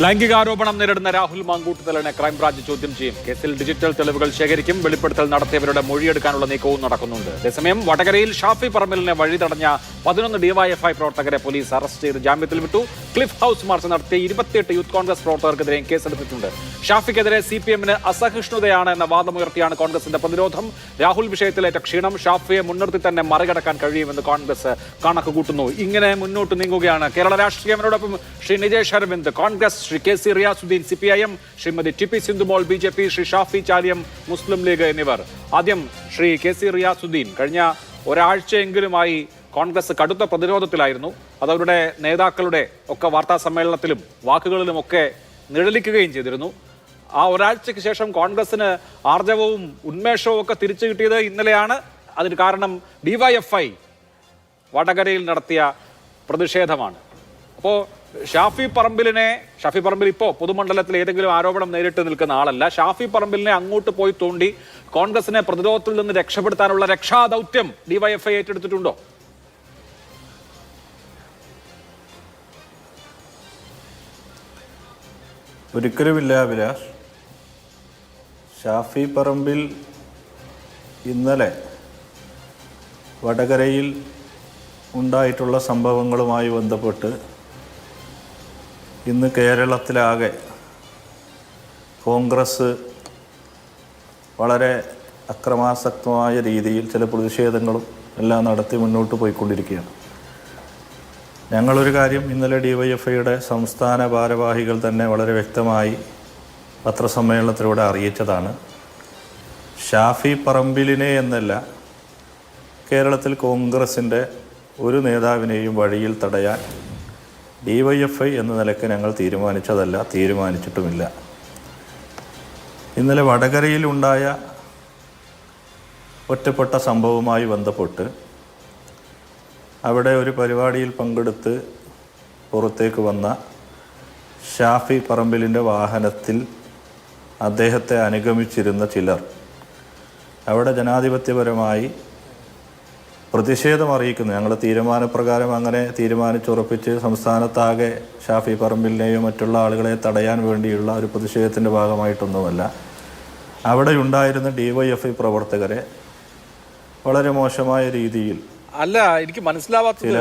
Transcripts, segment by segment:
ലൈംഗികാരോപണം നേരിടുന്ന രാഹുൽ മാങ്കൂട്ടത്തിലിനെ ക്രൈംബ്രാഞ്ച് ചോദ്യം ചെയ്യും. കേസിൽ ഡിജിറ്റൽ തെളിവുകൾ ശേഖരിക്കും. വെളിപ്പെടുത്തൽ നടത്തിയവരുടെ മൊഴിയെടുക്കാനുള്ള നീക്കവും നടക്കുന്നുണ്ട്. അതേസമയം വടകരയിൽ ഷാഫി പറമ്പിലിനെ വഴി തടഞ്ഞ 11 ഡിവൈഎഫ്ഐ പ്രവർത്തകരെ പോലീസ് അറസ്റ്റ് ചെയ്ത് ജാമ്യത്തിൽ വിട്ടു. ക്ലിഫ് ഹൗസ് മാർച്ച് നടത്തിയ 28 യൂത്ത് കോൺഗ്രസ് പ്രവർത്തകർക്കെതിരെയും കേസെടുത്തിട്ടുണ്ട്. ഷാഫിക്കെതിരെ CPM-ന് അസഹിഷ്ണുതയാണ് എന്ന വാദമുയർത്തിയാണ് കോൺഗ്രസിന്റെ പ്രതിരോധം. രാഹുൽ വിഷയത്തിലേറ്റ ക്ഷീണം ഷാഫിയെ മുൻനിർത്തി തന്നെ മറികടക്കാൻ കഴിയുമെന്ന് കോൺഗ്രസ് കണക്ക് കൂട്ടുന്നു. ഇങ്ങനെ മുന്നോട്ട് നീങ്ങുകയാണ് കേരള രാഷ്ട്രീയം. എന്നോടൊപ്പം Shri Nijesh Aravind Congress, Shri KC Riyasudheen CPIM, Shrimati TP Sindhumol BJP, Shri Shafi Chaliyam Muslim League എന്നിവർ. ആദ്യം ശ്രീ KC റിയാസുദ്ദീൻ, കഴിഞ്ഞ ഒരാഴ്ചയെങ്കിലുമായി കോൺഗ്രസ് കടുത്ത പ്രതിരോധത്തിലായിരുന്നു. അതവരുടെ നേതാക്കളുടെ ഒക്കെ വാർത്താ സമ്മേളനത്തിലും വാക്കുകളിലുമൊക്കെ നിഴലിക്കുകയും ചെയ്തിരുന്നു. ആ ഒരാഴ്ചയ്ക്ക് ശേഷം കോൺഗ്രസിന് ആർജവവും ഉന്മേഷവും ഒക്കെ തിരിച്ചു കിട്ടിയത് ഇന്നലെയാണ്. അതിന് കാരണം DYFI വടകരയിൽ നടത്തിയ പ്രതിഷേധമാണ്. അപ്പോൾ ഷാഫി പറമ്പിൽ ഇപ്പോൾ പൊതുമണ്ഡലത്തിൽ ഏതെങ്കിലും ആരോപണം നേരിട്ട് നിൽക്കുന്ന ആളല്ല. ഷാഫി പറമ്പിലിനെ അങ്ങോട്ട് പോയി തോണ്ടി കോൺഗ്രസിനെ പ്രതിരോധത്തിൽ നിന്ന് രക്ഷപ്പെടുത്താനുള്ള രക്ഷാദൗത്യം DYFI ഏറ്റെടുത്തിട്ടുണ്ടോ? ഒരിക്കലുമില്ല അഭിലാഷ്. ഷാഫി പറമ്പിൽ ഇന്നലെ വടകരയിൽ ഉണ്ടായിട്ടുള്ള സംഭവങ്ങളുമായി ബന്ധപ്പെട്ട് ഇന്ന് കേരളത്തിലാകെ കോൺഗ്രസ് വളരെ അക്രമാസക്തമായ രീതിയിൽ ചില പ്രതിഷേധങ്ങളും എല്ലാം നടത്തി മുന്നോട്ട് പോയിക്കൊണ്ടിരിക്കുകയാണ്. ഞങ്ങളൊരു കാര്യം ഇന്നലെ DYFIയുടെ സംസ്ഥാന ഭാരവാഹികൾ തന്നെ വളരെ വ്യക്തമായി പത്രസമ്മേളനത്തിലൂടെ അറിയിച്ചതാണ്. ഷാഫി പറമ്പിലിനെ എന്നല്ല, കേരളത്തിൽ കോൺഗ്രസിൻ്റെ ഒരു നേതാവിനെയും വഴിയിൽ തടയാൻ DYFI എന്ന നിലയ്ക്ക് ഞങ്ങൾ തീരുമാനിച്ചതല്ല, തീരുമാനിച്ചിട്ടുമില്ല. ഇന്നലെ വടകരയിലുണ്ടായ ഒറ്റപ്പെട്ട സംഭവവുമായി ബന്ധപ്പെട്ട് അവിടെ ഒരു പരിപാടിയിൽ പങ്കെടുത്ത് പുറത്തേക്ക് വന്ന ഷാഫി പറമ്പിലിൻ്റെ വാഹനത്തിൽ അദ്ദേഹത്തെ അനുഗമിച്ചിരുന്ന ചിലർ അവിടെ ജനാധിപത്യപരമായി പ്രതിഷേധം അറിയിക്കുന്നു. ഞങ്ങൾ തീരുമാനപ്രകാരം അങ്ങനെ തീരുമാനിച്ചുറപ്പിച്ച് സംസ്ഥാനത്താകെ ഷാഫി പറമ്പിലിനെയോ മറ്റുള്ള ആളുകളെ തടയാൻ വേണ്ടിയുള്ള ഒരു പ്രതിഷേധത്തിൻ്റെ ഭാഗമായിട്ടൊന്നുമല്ല. അവിടെ ഉണ്ടായിരുന്ന DYFI പ്രവർത്തകരെ വളരെ മോശമായ രീതിയിൽ അല്ല, എനിക്ക് മനസ്സിലാവാത്തത്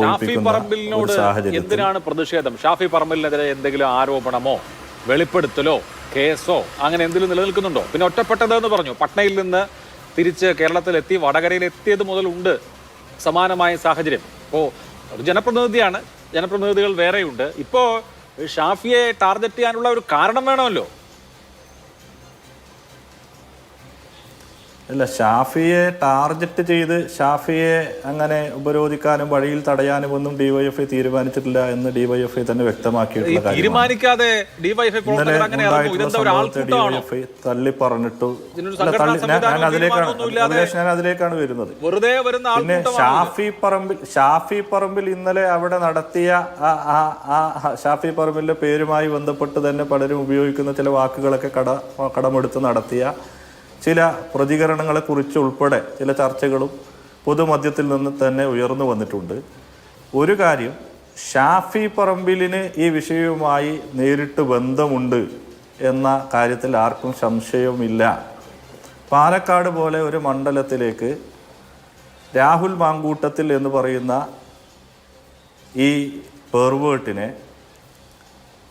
ഷാഫി പറമ്പിലിനോട് എന്തിനാണ് പ്രതിഷേധം? ഷാഫി പറമ്പിലിനെതിരെ എന്തെങ്കിലും ആരോപണമോ വെളിപ്പെടുത്തലോ കേസോ അങ്ങനെ എന്തെങ്കിലും നിലനിൽക്കുന്നുണ്ടോ? പിന്നെ ഒറ്റപ്പെട്ടതെന്ന് പറഞ്ഞു. പട്നയിൽ നിന്ന് തിരിച്ച് കേരളത്തിലെത്തി വടകരയിൽ എത്തിയത് മുതൽ ഉണ്ട് സമാനമായ സാഹചര്യം. ഇപ്പോൾ ഒരു ജനപ്രതിനിധിയാണ്, ജനപ്രതിനിധികൾ വേറെയുണ്ട്. ഇപ്പോൾ ഷാഫിയെ ടാർഗറ്റ് ചെയ്യാനുള്ള ഒരു കാരണം വേണമല്ലോ. അല്ല, ഷാഫിയെ ടാർഗറ്റ് ചെയ്ത് ഷാഫിയെ അങ്ങനെ ഉപരോധിക്കാനും വഴിയിൽ തടയാനും ഒന്നും DYFI തീരുമാനിച്ചിട്ടില്ല എന്ന് DYFI തന്നെ വ്യക്തമാക്കിയിട്ടുള്ള DYFI തള്ളി പറഞ്ഞിട്ടു. ഞാൻ അതിലേക്കാണ് വരുന്നത്. പിന്നെ ഷാഫി പറമ്പിൽ ഇന്നലെ അവിടെ നടത്തിയ ഷാഫി പറമ്പിലിന്റെ പേരുമായി ബന്ധപ്പെട്ട് തന്നെ പലരും ഉപയോഗിക്കുന്ന ചില വാക്കുകളൊക്കെ കടമെടുത്ത് നടത്തിയ ചില പ്രതികരണങ്ങളെക്കുറിച്ച് ഉൾപ്പെടെ ചില ചർച്ചകളും പൊതുമധ്യത്തിൽ നിന്ന് തന്നെ ഉയർന്നു വന്നിട്ടുണ്ട്. ഒരു കാര്യം, ഷാഫി പറമ്പിലിന് ഈ വിഷയവുമായി നേരിട്ട് ബന്ധമുണ്ട് എന്ന കാര്യത്തിൽ ആർക്കും സംശയവുമില്ല. പാലക്കാട് പോലെ ഒരു മണ്ഡലത്തിലേക്ക് രാഹുൽ മാങ്കൂട്ടത്തിൽ എന്ന് പറയുന്ന ഈ പെർവേർട്ടിനെ,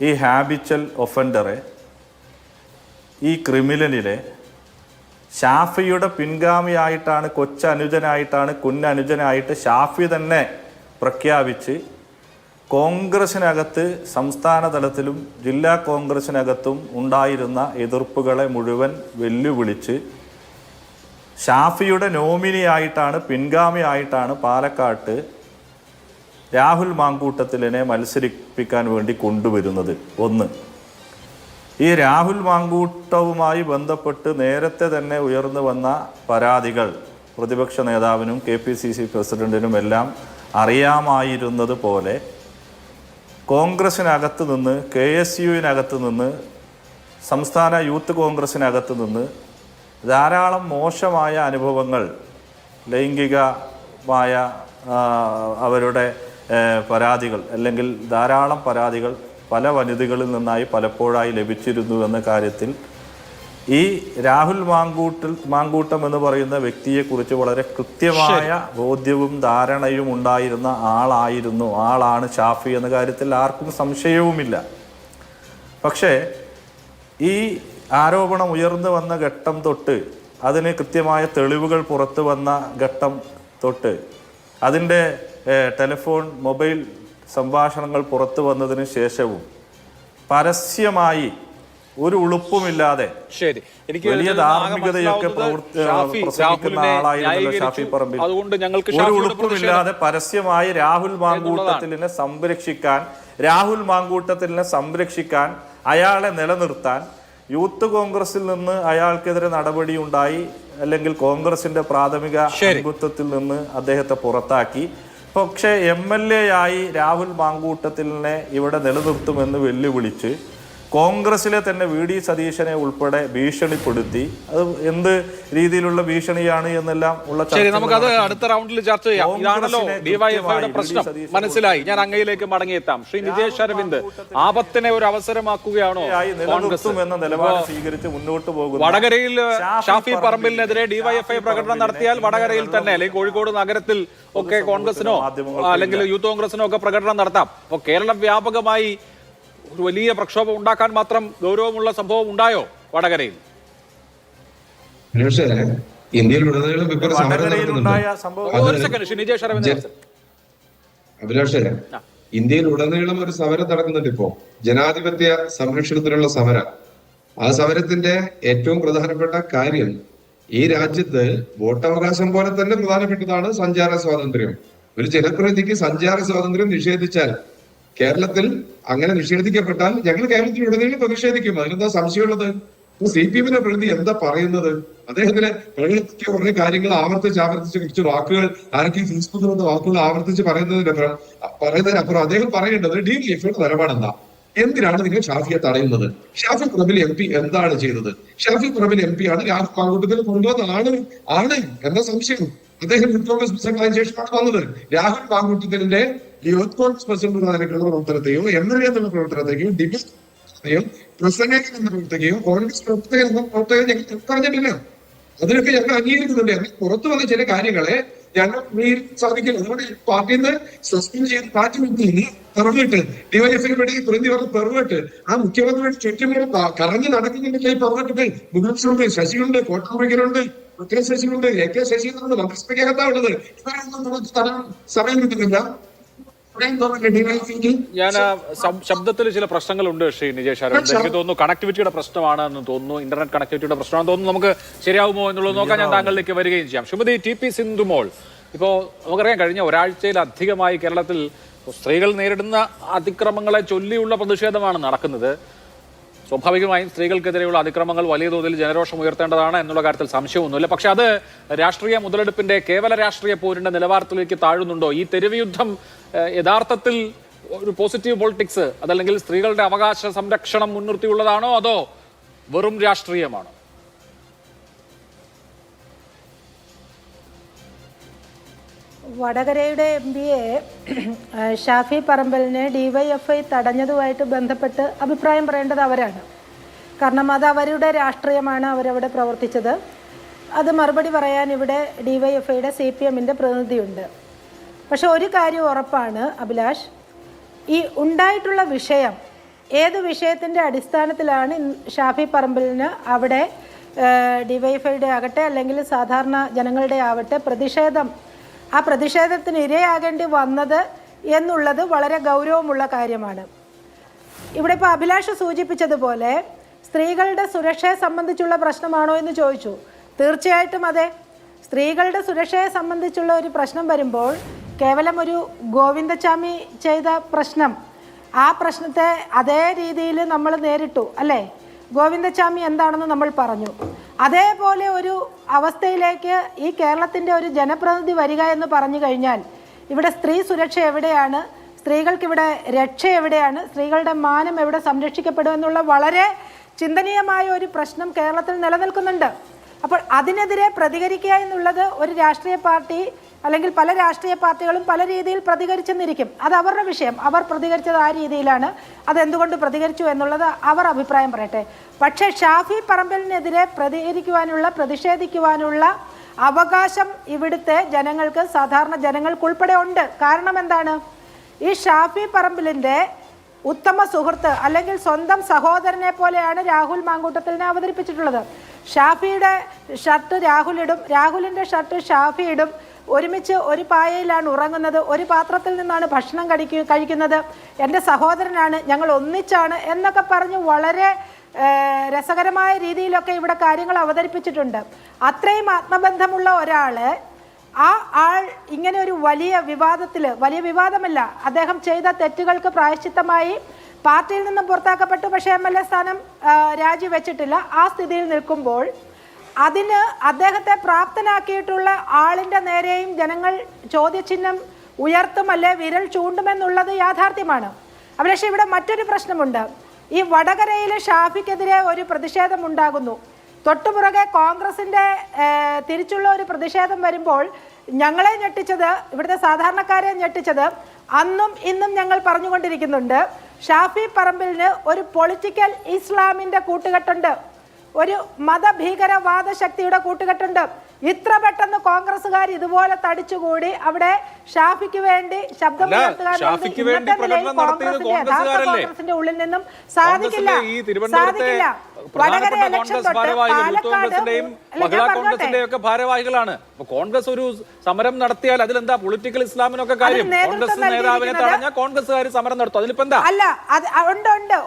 ഈ ഹാബിച്വൽ ഒഫൻഡറെ, ഈ ക്രിമിനലിനെ ഷാഫിയുടെ പിൻഗാമിയായിട്ടാണ്, കൊച്ചനുജനായിട്ടാണ്, കുഞ്ഞനുജനായിട്ട് ഷാഫി തന്നെ പ്രഖ്യാപിച്ച് കോൺഗ്രസിനകത്ത് സംസ്ഥാന തലത്തിലും ജില്ലാ കോൺഗ്രസിനകത്തും ഉണ്ടായിരുന്ന എതിർപ്പുകളെ മുഴുവൻ വെല്ലുവിളിച്ച് ഷാഫിയുടെ നോമിനിയായിട്ടാണ്, പിൻഗാമിയായിട്ടാണ് പാലക്കാട്ട് രാഹുൽ മാങ്കൂട്ടത്തിലിനെ മത്സരിപ്പിക്കാൻ വേണ്ടി കൊണ്ടുവരുന്നത്. ഒന്ന്, ഈ രാഹുൽ മാങ്കൂട്ടവുമായി ബന്ധപ്പെട്ട് നേരത്തെ തന്നെ ഉയർന്നു വന്ന പരാതികൾ പ്രതിപക്ഷ നേതാവിനും KPCC പ്രസിഡന്റിനും എല്ലാം അറിയാമായിരുന്നത് പോലെ കോൺഗ്രസിനകത്ത് നിന്ന്, KSUവിനകത്ത് നിന്ന്, സംസ്ഥാന യൂത്ത് കോൺഗ്രസിനകത്ത് നിന്ന് ധാരാളം മോശമായ അനുഭവങ്ങൾ, ലൈംഗികമായ അവരുടെ പരാതികൾ, അല്ലെങ്കിൽ ധാരാളം പരാതികൾ പല വനിതകളിൽ നിന്നായി പലപ്പോഴായി ലഭിച്ചിരുന്നു എന്ന കാര്യത്തിൽ ഈ രാഹുൽ മാങ്കൂട്ടം എന്ന് പറയുന്ന വ്യക്തിയെക്കുറിച്ച് വളരെ കൃത്യമായ ബോധ്യവും ധാരണയും ഉണ്ടായിരുന്ന ആളാണ് ഷാഫി എന്ന കാര്യത്തിൽ ആർക്കും സംശയവുമില്ല. പക്ഷേ ഈ ആരോപണം ഉയർന്നു വന്ന ഘട്ടം തൊട്ട്, അതിന് കൃത്യമായ തെളിവുകൾ പുറത്തു വന്ന ഘട്ടം തൊട്ട്, അതിൻ്റെ ടെലിഫോൺ, മൊബൈൽ സംഭാഷണങ്ങൾ പുറത്തു വന്നതിന് ശേഷവും പരസ്യമായി ഒരു ഉളുപ്പുമില്ലാതെ വലിയ ധാർമ്മികതയൊക്കെ പ്രസംഗിക്കുന്ന ആളായിരുന്നല്ലോ ഷാഫി പറമ്പിൽ. ഒരു ഉളുപ്പുമില്ലാതെ പരസ്യമായി രാഹുൽ മാങ്കൂട്ടത്തിലിനെ സംരക്ഷിക്കാൻ, അയാളെ നിലനിർത്താൻ യൂത്ത് കോൺഗ്രസിൽ നിന്ന് അയാൾക്കെതിരെ നടപടി ഉണ്ടായി, അല്ലെങ്കിൽ കോൺഗ്രസിന്റെ പ്രാഥമിക അംഗത്വത്തിൽ നിന്ന് അദ്ദേഹത്തെ പുറത്താക്കി. പക്ഷേ MLA ആയി രാഹുൽ മാങ്കൂട്ടത്തിലിനെ ഇവിടെ നിലനിർത്തുമെന്ന് വെല്ലുവിളിച്ച് കോൺഗ്രസിലെ തന്നെ VD സതീശനെ ഉൾപ്പെടെ ഭീഷണിപ്പെടുത്തി. അത് എന്ത് രീതിയിലുള്ള ഭീഷണിയാണ് എന്നെല്ലാം ഉള്ള നമുക്കത് അടുത്ത റൗണ്ടിൽ ചർച്ച ചെയ്യാം. ഇതാണല്ലോ ഡിവൈഎഫ്ഐയുടെ പ്രശ്നം. മനസ്സിലായി. ഞാൻ അങ്ങയിലേക്ക് മടങ്ങിയെത്താം. ശ്രീ നിജേഷ് അരവിന്ദ്, ആപത്തിനെ ഒരു അവസരമാക്കുകയാണോ എന്ന നിലപാട് സ്വീകരിച്ച് മുന്നോട്ട് പോകുന്നത്? വടകരയിൽ ഷാഫി പറമ്പിലിനെതിരെ ഡിവൈഎഫ്ഐ പ്രകടനം നടത്തിയാൽ വടകരയിൽ തന്നെ, അല്ലെങ്കിൽ കോഴിക്കോട് നഗരത്തിൽ ഒക്കെ കോൺഗ്രസിനോ അല്ലെങ്കിൽ യൂത്ത് കോൺഗ്രസിനോ ഒക്കെ പ്രകടനം നടത്താം. അപ്പോൾ കേരളം വ്യാപകമായി ഒരു വലിയ പ്രക്ഷോഭം ഉണ്ടാക്കാൻ മാത്രം ഗൗരവമുള്ള സംഭവം ഉണ്ടായോ വടകരയിൽ? ഇന്ത്യയിലുടനീളം ഒരു സമരം നടക്കുന്നുണ്ട് ഇപ്പോ, ജനാധിപത്യ സംരക്ഷണത്തിനുള്ള സമരം. ആ സമരത്തിന്റെ ഏറ്റവും പ്രധാനപ്പെട്ട കാര്യം, ഈ രാജ്യത്ത് വോട്ടവകാശം പോലെ തന്നെ പ്രധാനപ്പെട്ടതാണ് സഞ്ചാര സ്വാതന്ത്ര്യം. ഒരു ജനപ്രതിനിധിക്ക് സഞ്ചാര സ്വാതന്ത്ര്യം നിഷേധിച്ചാൽ, കേരളത്തിൽ അങ്ങനെ നിഷേധിക്കപ്പെട്ടാൽ ഞങ്ങൾ കേരളത്തിലുടനീളം പ്രതിഷേധിക്കും. അതിനെന്താ സംശയമുള്ളത്? CPM-നെ പ്രതി എന്താ പറയുന്നത്? അദ്ദേഹത്തിന് പ്രകടിപ്പിച്ച കുറെ കാര്യങ്ങൾ ആവർത്തിച്ച് കുറച്ച് വാക്കുകൾ, ആരൊക്കെ ഫേസ്ബുക്കിൽ വന്ന വാക്കുകൾ ആവർത്തിച്ച് പറയുന്നതിനപ്പുറം അദ്ദേഹം പറയേണ്ടത് DYFIയുടെ നിലപാടെന്താ? എന്തിനാണ് നിങ്ങൾ ഷാഫിയെ തടയുന്നത്? ഷാഫി പറമ്പിൽ MP എന്താണ് ചെയ്തത്? ഷാഫി പറമ്പിൽ MP ആണ് രാഹുൽ മാങ്കൂട്ടത്തിൽ കൊണ്ടുവന്ന ആണ് എന്ന സംശയം. അദ്ദേഹം യൂത്ത് കോൺഗ്രസ് പ്രസിഡന്റായ ശേഷമാണ് വന്നത്. രാഹുൽ മാങ്കൂട്ടത്തിന്റെ യൂത്ത് കോൺഗ്രസ് പ്രസിഡന്റ് പ്രവർത്തനത്തെയോ MLA എന്നുള്ള പ്രവർത്തനത്തെയോ ഡിബേറ്റ് പ്രസംഗകൻ എന്ന പ്രവർത്തകയോ കോൺഗ്രസ് പ്രവർത്തകൻ എന്ന പ്രവർത്തകൻ ഞങ്ങൾ പറഞ്ഞിട്ടില്ല. അതിനൊക്കെ ഞങ്ങൾ അംഗീകരിക്കുന്നുണ്ട്. എന്നാൽ പുറത്തു വന്ന ചില കാര്യങ്ങളെ ഞങ്ങൾ സാധിക്കില്ല. അതുകൊണ്ട് പാർട്ടിയിൽ നിന്ന് സസ്പെൻഡ് ചെയ്ത് മാറ്റി നിർത്തി പെർവേട്ട് ഡിവൈഎഫ്ഐ പ്രതിനിധി പറഞ്ഞ പെർവേട്ട് ആ മുഖ്യമന്ത്രിയുടെ ചുറ്റും കറങ്ങി നടക്കുന്നുണ്ടെങ്കിൽ ഈ പെർവേട്ട് മുഖ്യമന്ത്രിയുണ്ട്, ശശിയുണ്ട്, കോട്ടമ്പയ്ക്കലുണ്ട്, ശശിയുണ്ട്, AK ശശിയുണ്ട്, മന്ത്രിസഭയ്ക്കകത്താ ഉള്ളത്. ഇവരൊന്നും നമുക്ക് തരാൻ സമയം കിട്ടുന്നില്ല. ഞാൻ ശബ്ദത്തിൽ ചില പ്രശ്നങ്ങളുണ്ട് ശ്രീ നിജേഷ് അരവിന്ദ്. എനിക്ക് തോന്നുന്നു കണക്ടിവിറ്റിയുടെ പ്രശ്നമാണെന്ന് തോന്നുന്നു, ഇന്റർനെറ്റ് കണക്ടിവിറ്റിയുടെ പ്രശ്നമാണെന്ന് തോന്നുന്നു. നമുക്ക് ശരിയാവുമോ എന്നുള്ളത് നോക്കാൻ ഞാൻ താങ്കളിലേക്ക് വരികയും ചെയ്യാം. ശ്രീമതി TP സിന്ധുമോൾ, ഇപ്പോൾ നമുക്കറിയാം കഴിഞ്ഞ ഒരാഴ്ചയിലധികമായി കേരളത്തിൽ സ്ത്രീകൾ നേരിടുന്ന അതിക്രമങ്ങളെ ചൊല്ലിയുള്ള പ്രതിഷേധമാണ് നടക്കുന്നത്. സ്വാഭാവികമായും സ്ത്രീകൾക്കെതിരെയുള്ള അതിക്രമങ്ങൾ വലിയ തോതിൽ ജനരോഷം ഉയർത്തേണ്ടതാണ് എന്നുള്ള കാര്യത്തിൽ സംശയമൊന്നുമില്ല. പക്ഷെ അത് രാഷ്ട്രീയ മുതലെടുപ്പിന്റെ, കേവല രാഷ്ട്രീയ പോരിന്റെ നിലവാരത്തിലേക്ക് താഴുന്നുണ്ടോ? ഈ തെരുവ് യുദ്ധം യഥാർത്ഥത്തിൽ ഒരു പോസിറ്റീവ് പൊളിറ്റിക്സ്, അതല്ലെങ്കിൽ സ്ത്രീകളുടെ അവകാശ സംരക്ഷണം മുൻനിർത്തിയുള്ളതാണോ, അതോ വെറും രാഷ്ട്രീയമാണോ? വടകരയുടെ MPയെ ഷാഫി പറമ്പലിനെ DYFI തടഞ്ഞതുമായിട്ട് ബന്ധപ്പെട്ട് അഭിപ്രായം പറയേണ്ടത് അവരാണ്. കാരണം അത് അവരുടെ രാഷ്ട്രീയമാണ്, അവരവിടെ പ്രവർത്തിച്ചത്. അത് മറുപടി പറയാൻ ഇവിടെ DYFIയുടെ CPM-ന്റെ പ്രതിനിധിയുണ്ട്. പക്ഷെ ഒരു കാര്യം ഉറപ്പാണ് അഭിലാഷ്, ഈ ഉണ്ടായിട്ടുള്ള വിഷയം ഏത് വിഷയത്തിൻ്റെ അടിസ്ഥാനത്തിലാണ് ഷാഫി പറമ്പലിന് അവിടെ DYFIയുടെ ആകട്ടെ അല്ലെങ്കിൽ സാധാരണ ജനങ്ങളുടെ ആവട്ടെ ആ പ്രതിഷേധത്തിന് ഇരയാകേണ്ടി വന്നത് എന്നുള്ളത് വളരെ ഗൗരവമുള്ള കാര്യമാണ്. ഇവിടെ ഇപ്പോൾ അഭിലാഷ് സൂചിപ്പിച്ചതുപോലെ സ്ത്രീകളുടെ സുരക്ഷയെ സംബന്ധിച്ചുള്ള പ്രശ്നമാണോ എന്ന് ചോദിച്ചു. തീർച്ചയായിട്ടും അതെ. സ്ത്രീകളുടെ സുരക്ഷയെ സംബന്ധിച്ചുള്ള ഒരു പ്രശ്നം വരുമ്പോൾ കേവലം ഒരു ഗോവിന്ദച്ചാമി ചെയ്ത പ്രശ്നം, ആ പ്രശ്നത്തെ അതേ രീതിയിൽ നമ്മൾ നേരിട്ടു അല്ലേ? ഗോവിന്ദച്ചാമി എന്താണെന്ന് നമ്മൾ പറഞ്ഞു. അതേപോലെ ഒരു അവസ്ഥയിലേക്ക് ഈ കേരളത്തിൻ്റെ ഒരു ജനപ്രതിനിധി വരിക എന്ന് പറഞ്ഞു കഴിഞ്ഞാൽ ഇവിടെ സ്ത്രീ സുരക്ഷ എവിടെയാണ്, സ്ത്രീകൾക്കിവിടെ രക്ഷ എവിടെയാണ്, സ്ത്രീകളുടെ മാനം എവിടെ സംരക്ഷിക്കപ്പെടും എന്നുള്ള വളരെ ചിന്തനീയമായ ഒരു പ്രശ്നം കേരളത്തിൽ നിലനിൽക്കുന്നുണ്ട്. അപ്പോൾ അതിനെതിരെ പ്രതികരിക്കുക എന്നുള്ളത് ഒരു രാഷ്ട്രീയ പാർട്ടി അല്ലെങ്കിൽ പല രാഷ്ട്രീയ പാർട്ടികളും പല രീതിയിൽ പ്രതികരിച്ചെന്നിരിക്കും. അത് അവരുടെ വിഷയം. അവർ പ്രതികരിച്ചത് ആ രീതിയിലാണ്. അതെന്തുകൊണ്ട് പ്രതികരിച്ചു എന്നുള്ളത് അവർ അഭിപ്രായം പറയട്ടെ. പക്ഷേ ഷാഫി പറമ്പലിനെതിരെ പ്രതിഷേധിക്കുവാനുള്ള അവകാശം ഇവിടുത്തെ ജനങ്ങൾക്ക്, സാധാരണ ജനങ്ങൾക്കുൾപ്പെടെ ഉണ്ട്. കാരണം എന്താണ്? ഈ ഷാഫി പറമ്പിലിൻ്റെ ഉത്തമ സുഹൃത്ത് അല്ലെങ്കിൽ സ്വന്തം സഹോദരനെ പോലെയാണ് രാഹുൽ മാങ്കൂട്ടത്തിലിനെ അവതരിപ്പിച്ചിട്ടുള്ളത്. ഷാഫിയുടെ ഷർട്ട് രാഹുലിടും, രാഹുലിൻ്റെ ഷർട്ട് ഷാഫി ഇടും, ഒരുമിച്ച് ഒരു പായയിലാണ് ഉറങ്ങുന്നത്, ഒരു പാത്രത്തിൽ നിന്നാണ് ഭക്ഷണം കഴിക്കുന്നത്, എൻ്റെ സഹോദരനാണ്, ഞങ്ങൾ ഒന്നിച്ചാണ് എന്നൊക്കെ പറഞ്ഞ് വളരെ രസകരമായ രീതിയിലൊക്കെ ഇവിടെ കാര്യങ്ങൾ അവതരിപ്പിച്ചിട്ടുണ്ട്. അത്രയും ആത്മബന്ധമുള്ള ഒരാൾ, ആ ആൾ ഇങ്ങനെ ഒരു വലിയ വിവാദമല്ല, അദ്ദേഹം ചെയ്ത തെറ്റുകൾക്ക് പ്രായശ്ചിത്തമായി പാർട്ടിയിൽ നിന്നും പുറത്താക്കപ്പെട്ടു, പക്ഷേ MLA സ്ഥാനം രാജിവെച്ചിട്ടില്ല. ആ സ്ഥിതിയിൽ നിൽക്കുമ്പോൾ അതിന് അദ്ദേഹത്തെ പ്രാപ്തനാക്കിയിട്ടുള്ള ആളിൻ്റെ നേരെയും ജനങ്ങൾ ചോദ്യചിഹ്നം ഉയർത്തുമല്ലേ വിരൽ ചൂണ്ടുമെന്നുള്ളത് യാഥാർത്ഥ്യമാണ്. പക്ഷേ ഇവിടെ മറ്റൊരു പ്രശ്നമുണ്ട്. ഈ വടകരയിലെ ഷാഫിക്കെതിരെ ഒരു പ്രതിഷേധം ഉണ്ടാകുന്നു. തൊട്ടുപുറകെ കോൺഗ്രസിൻ്റെ തിരിച്ചുള്ള ഒരു പ്രതിഷേധം വരുമ്പോൾ ഞങ്ങളെ ഞെട്ടിച്ചത്, ഇവിടുത്തെ സാധാരണക്കാരെ ഞെട്ടിച്ചത്, അന്നും ഇന്നും ഞങ്ങൾ പറഞ്ഞുകൊണ്ടിരിക്കുന്നുണ്ട്, ഷാഫി പറമ്പിലിന് ഒരു പൊളിറ്റിക്കൽ ഇസ്ലാമിൻ്റെ കൂട്ടുകെട്ടുണ്ട്, ഒരു മതഭീകരവാദ ശക്തിയുടെ കൂട്ടുകെട്ടുണ്ട്. ഇത്ര പെട്ടെന്ന് കോൺഗ്രസ്സുകാർ ഇതുപോലെ തടിച്ചുകൂടി അവിടെ ഷാഫിക്ക് വേണ്ടി കോൺഗ്രസിന്റെ ഉള്ളിൽ നിന്നും സാധിക്കില്ല. ഭാരവാഹികളാണ്. കോൺഗ്രസ് ഒരു സമരം നടത്തിയാൽ അതിലെന്താ പൊളിറ്റിക്കൽ ഇസ്ലാമിനൊക്കെ കാര്യം? കോൺഗ്രസ് നേതാവിനെ തടഞ്ഞ കോൺഗ്രസ്സുകാർ സമരം നടത്തും, അതിലിപ്പോ എന്താ? അല്ല, അത്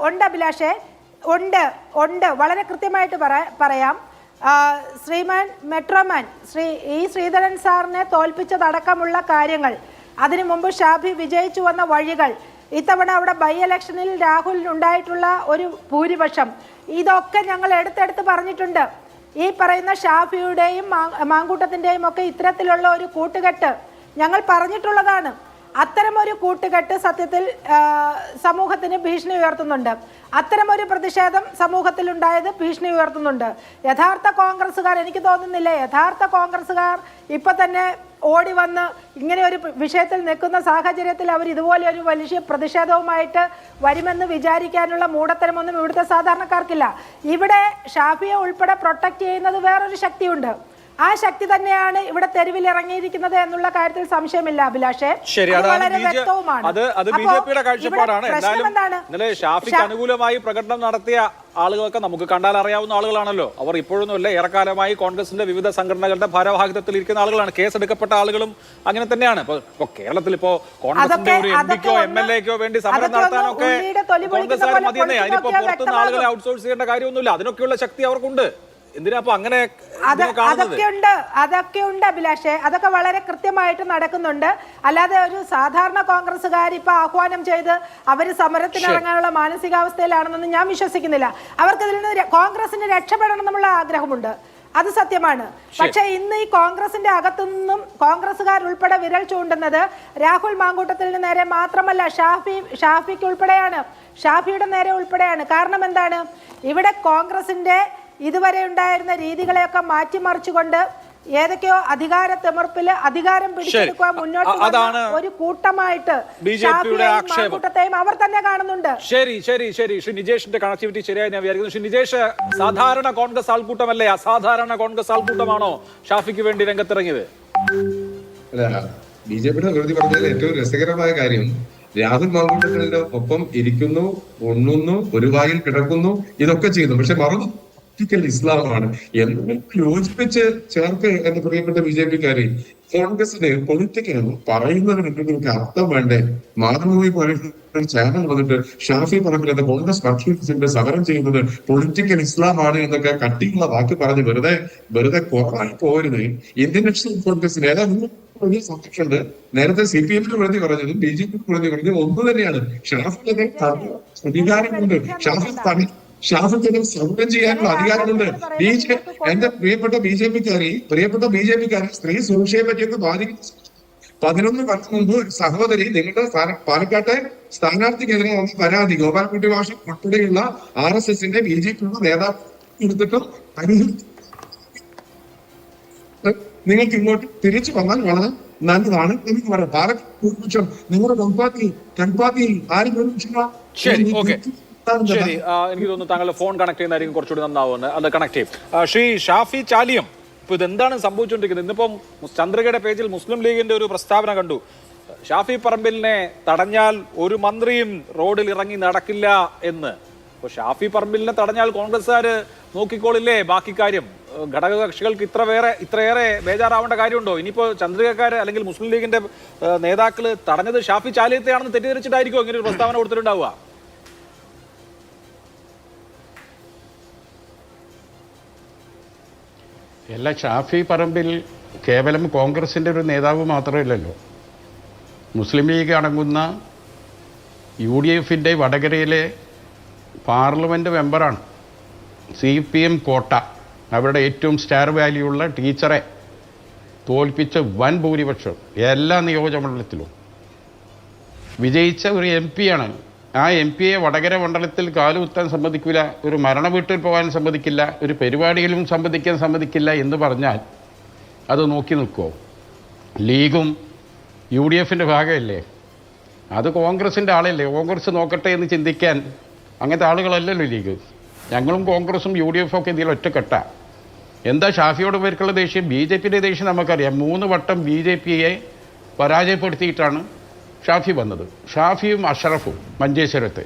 ഉണ്ട് അഭിലാഷേ, ഉണ്ട്. വളരെ കൃത്യമായിട്ട് പറയാം. ശ്രീമാൻ മെട്രോമാൻ ശ്രീധരൻ സാറിനെ തോൽപ്പിച്ചതടക്കമുള്ള കാര്യങ്ങൾ, അതിനു മുമ്പ് ഷാഫി വിജയിച്ചു വന്ന വഴികൾ, ഇത്തവണ അവിടെ ബൈ ഇലക്ഷനിൽ രാഹുലിനുണ്ടായിട്ടുള്ള ഒരു ഭൂരിപക്ഷം, ഇതൊക്കെ ഞങ്ങൾ എടുത്തെടുത്ത് പറഞ്ഞിട്ടുണ്ട്. ഈ പറയുന്ന ഷാഫിയുടെയും മാങ്കൂട്ടത്തിൻ്റെയും ഒക്കെ ഇത്തരത്തിലുള്ള ഒരു കൂട്ടുകെട്ട് ഞങ്ങൾ പറഞ്ഞിട്ടുള്ളതാണ്. അത്തരമൊരു കൂട്ടുകെട്ട് സത്യത്തിൽ സമൂഹത്തിന് ഭീഷണി ഉയർത്തുന്നുണ്ട്. അത്തരമൊരു പ്രതിഷേധം സമൂഹത്തിൽ ഉണ്ടായത് ഭീഷണി ഉയർത്തുന്നുണ്ട്. യഥാർത്ഥ കോൺഗ്രസ്സുകാർ, എനിക്ക് തോന്നുന്നില്ല യഥാർത്ഥ കോൺഗ്രസ്സുകാർ ഇപ്പൊ തന്നെ ഓടി വന്ന് ഇങ്ങനെ ഒരു വിഷയത്തിൽ നിൽക്കുന്ന സാഹചര്യത്തിൽ അവർ ഇതുപോലെ ഒരു വലിയ പ്രതിഷേധവുമായിട്ട് വരുമെന്ന് വിചാരിക്കാനുള്ള മൂഢത്തരമൊന്നും ഇവിടുത്തെ സാധാരണക്കാർക്കില്ല. ഇവിടെ ഷാഫിയെ ഉൾപ്പെടെ പ്രൊട്ടക്ട് ചെയ്യുന്നത് വേറൊരു ശക്തിയുണ്ട്. ആ ശക്തി തന്നെയാണ് ഇവിടെ തെരുവിൽ ഇറങ്ങിയിരിക്കുന്നത് എന്നുള്ള കാര്യത്തിൽ സംശയമില്ല അഭിലാഷേ. വളരെ വ്യക്തവുമാണ്. ഇന്നലെ ഷാഫിക്ക് അനുകൂലമായി പ്രകടനം നടത്തിയ ആളുകളൊക്കെ നമുക്ക് കണ്ടാൽ അറിയാവുന്ന ആളുകളാണല്ലോ. അവർ ഇപ്പോഴൊന്നുമല്ല, ഏറെക്കാലമായി കോൺഗ്രസിന്റെ വിവിധ സംഘടനകളുടെ ഭാരവാഹിത്വത്തിൽ ഇരിക്കുന്ന ആളുകളാണ്. കേസെടുക്കപ്പെട്ട ആളുകളും അങ്ങനെ തന്നെയാണ്. ഇപ്പൊ കേരളത്തിൽ ഇപ്പോ കോൺഗ്രസിന്റെ ഒരു MPക്കോ MLAക്കോ വേണ്ടി സമരം നടത്താനൊക്കെ കോൺഗ്രസ്സുകാർ മതിയെന്നേ. അതിനിപ്പോ പുറത്തുനിന്ന് ആളുകളെ ഔട്ട്സോഴ്സ് ചെയ്യേണ്ട കാര്യമൊന്നുമില്ല. അതിനൊക്കെയുള്ള ശക്തി അവർക്കുണ്ട്. എന്തിനാ അങ്ങനെ? അതൊക്കെ ഉണ്ട് അഭിലാഷേ, അതൊക്കെ വളരെ കൃത്യമായിട്ട് നടക്കുന്നുണ്ട്. അല്ലാതെ ഒരു സാധാരണ കോൺഗ്രസ്സുകാർ ഇപ്പൊ ആഹ്വാനം ചെയ്ത് അവര് സമരത്തിനിറങ്ങാനുള്ള മാനസികാവസ്ഥയിലാണെന്നൊന്നും ഞാൻ വിശ്വസിക്കുന്നില്ല. അവർക്ക് ഇതിൽ നിന്ന് കോൺഗ്രസിന് രക്ഷപ്പെടണം എന്നുള്ള ആഗ്രഹമുണ്ട്, അത് സത്യമാണ്. പക്ഷെ ഇന്ന് ഈ കോൺഗ്രസിന്റെ അകത്തുനിന്നും കോൺഗ്രസ്സുകാർ ഉൾപ്പെടെ വിരൽ ചൂണ്ടുന്നത് രാഹുൽ മാങ്കൂട്ടത്തിന് നേരെ മാത്രമല്ല, ഷാഫിക്ക് ഉൾപ്പെടെയാണ്, ഷാഫിയുടെ നേരെ ഉൾപ്പെടെയാണ്. കാരണം എന്താണ്? ഇവിടെ കോൺഗ്രസിന്റെ ഇതുവരെ ഉണ്ടായിരുന്ന രീതികളെയൊക്കെ മാറ്റിമറിച്ചുകൊണ്ട് ഏതൊക്കെയോ അധികാരത്തിമർപ്പില് അധികാരം പിടിച്ചെടുക്കാൻ മുന്നോട്ട് ഒരു കൂട്ടമായിട്ട് കൂട്ടത്തെയും അവർ തന്നെ കാണുന്നുണ്ട്. ശരി ശ്രീ നിജേഷിന്റെ കണക്ടിവിറ്റി ശരിയായി ഞാൻ വിചാരിക്കുന്നു. ശ്രീ നിജേഷ്, സാധാരണ കോൺഗ്രസ് ആൾക്കൂട്ടമല്ലേ, അസാധാരണ കോൺഗ്രസ് ആൾക്കൂട്ടമാണോ ഷാഫിക്ക് വേണ്ടി രംഗത്തിറങ്ങിയത്? BJPയുടെ പ്രകൃതി പറഞ്ഞതിൽ ഏറ്റവും രസകരമായ കാര്യം, രാഹുൽ മാങ്കൂട്ടത്തിന്റെ ഒപ്പം ഇരിക്കുന്നു, ഉണ്ണുന്നു, ഒരു വായിൽ കിടക്കുന്നു, ഇതൊക്കെ ചെയ്യുന്നു. പക്ഷെ മറന്നു ഇസ്ലാമാണ് എന്ന് യോജിപ്പിച്ച് ചേർക്ക് എന്ന് പ്രിയപ്പെട്ട BJPക്കാരെ. കോൺഗ്രസിന് പൊളിറ്റിക്കൽ പറയുന്നതിന് എന്തെങ്കിലും അർത്ഥം വേണ്ടേ? മാതൃഭൂമി പറയുന്ന ചാനൽ വന്നിട്ട് ഷാഫി പറമ്പിൽ എന്ന കോൺഗ്രസ് വർക്കിംഗ് സമരം ചെയ്യുന്നത് പൊളിറ്റിക്കൽ ഇസ്ലാമാണ് എന്നൊക്കെ കട്ടിയുള്ള വാക്ക് പറഞ്ഞ് വെറുതെ കുറവായി പോരുന്നത്. ഇന്ത്യൻ നാഷണൽ കോൺഗ്രസിന് ഏതാണ്ട് വലിയ സംരക്ഷണുണ്ട്. നേരത്തെ CPM-ന് പ്രതി പറഞ്ഞതും BJP-ക്ക് പ്രതി പറഞ്ഞതും ഒന്നു തന്നെയാണ്. ഷാഫിക്ക് അധികാരമുണ്ട്, ഷാഫിക്ക് സമരം ചെയ്യാനുള്ള അധികാരമുണ്ട്. എന്റെ പ്രിയപ്പെട്ട BJPക്കാരെ സ്ത്രീ സുരക്ഷയെ പറ്റിയൊക്കെ ബാധിക്കുന്ന 11 കൊല്ലം മുമ്പ് ഒരു സഹോദരി നിങ്ങളുടെ പാലക്കാട്ടെ സ്ഥാനാർത്ഥിക്കെതിരെ വന്ന പരാതി ഗോപാലൻകുട്ടി മാഷ് ഉൾപ്പെടെയുള്ള RSSന്റെ BJP നേതാവ് എടുത്തിട്ടും നിങ്ങൾക്ക് ഇങ്ങോട്ട് തിരിച്ചു വന്നാൽ വളരെ നല്ലതാണ് എനിക്ക് പറയാം. പാലക്കാട് നിങ്ങളുടെ കൺപാത്തിയിൽ ആരും ശരി, ഓക്കെ, ശരി. എനിക്ക് തോന്നുന്നു താങ്കൾ ഫോൺ കണക്ട് ചെയ്യുന്നതായിരിക്കും കുറച്ചുകൂടി നന്നാവുമെന്ന്. അത് കണക്ട് ചെയ്യും. ശ്രീ ഷാഫി ചാലിയം, ഇപ്പൊ ഇതെന്താണ് സംഭവിച്ചുകൊണ്ടിരിക്കുന്നത്? ഇന്നിപ്പം ചന്ദ്രികയുടെ പേജിൽ മുസ്ലിം ലീഗിന്റെ ഒരു പ്രസ്താവന കണ്ടു. ഷാഫി പറമ്പിലിനെ തടഞ്ഞാൽ ഒരു മന്ത്രിയും റോഡിൽ ഇറങ്ങി നടക്കില്ല എന്ന്. അപ്പൊ ഷാഫി പറമ്പിലിനെ തടഞ്ഞാൽ കോൺഗ്രസ്സുകാര് നോക്കിക്കോളില്ലേ ബാക്കി കാര്യം? ഘടകകക്ഷികൾക്ക് ഇത്രയേറെ ബേജാറാവേണ്ട കാര്യമുണ്ടോ? ഇനിയിപ്പോ ചന്ദ്രികക്കാര് അല്ലെങ്കിൽ മുസ്ലിം ലീഗിന്റെ നേതാക്കള് തടഞ്ഞത് ഷാഫി ചാലിയത്തെയാണെന്ന് തെറ്റിദ്ധരിച്ചിട്ടായിരിക്കും ഇങ്ങനെ ഒരു പ്രസ്താവന കൊടുത്തിട്ടുണ്ടാവുക? അല്ല, ഷാഫി പറമ്പിൽ കേവലം കോൺഗ്രസിൻ്റെ ഒരു നേതാവ് മാത്രമല്ലല്ലോ. മുസ്ലിം ലീഗ് അടങ്ങുന്ന UDFൻ്റെ വടകരയിലെ പാർലമെൻറ്റ് മെമ്പറാണ്. CPM കോട്ട, അവരുടെ ഏറ്റവും സ്റ്റാർ വാല്യുള്ള ടീച്ചറെ തോൽപ്പിച്ച വൻ ഭൂരിപക്ഷം എല്ലാ നിയോജകമണ്ഡലത്തിലും വിജയിച്ച ഒരു MP ആണ്. ആ MP-യെ വടകര മണ്ഡലത്തിൽ കാലുകുത്താൻ സമ്മതിക്കില്ല, ഒരു മരണ വീട്ടിൽ പോകാൻ സമ്മതിക്കില്ല, ഒരു പരിപാടിയിലും സംബന്ധിക്കാൻ സമ്മതിക്കില്ല എന്ന് പറഞ്ഞാൽ അത് നോക്കി നിൽക്കുമോ? ലീഗും UDFൻ്റെ ഭാഗമല്ലേ, അത് കോൺഗ്രസിൻ്റെ ആളല്ലേ, കോൺഗ്രസ് നോക്കട്ടെ എന്ന് ചിന്തിക്കാൻ അങ്ങനത്തെ ആളുകളല്ലല്ലോ ലീഗ്. ഞങ്ങളും കോൺഗ്രസും UDF ഒക്കെ ഇതിൽ ഒറ്റക്കെട്ട. എന്താ ഷാഫിയോട് പേർക്കുള്ള ദേഷ്യം? BJPയുടെ ദേഷ്യം നമുക്കറിയാം. 3 വട്ടം BJPയെ പരാജയപ്പെടുത്തിയിട്ടാണ് ഷാഫി വന്നത്. ഷാഫിയും അഷറഫും മഞ്ചേശ്വരത്ത്,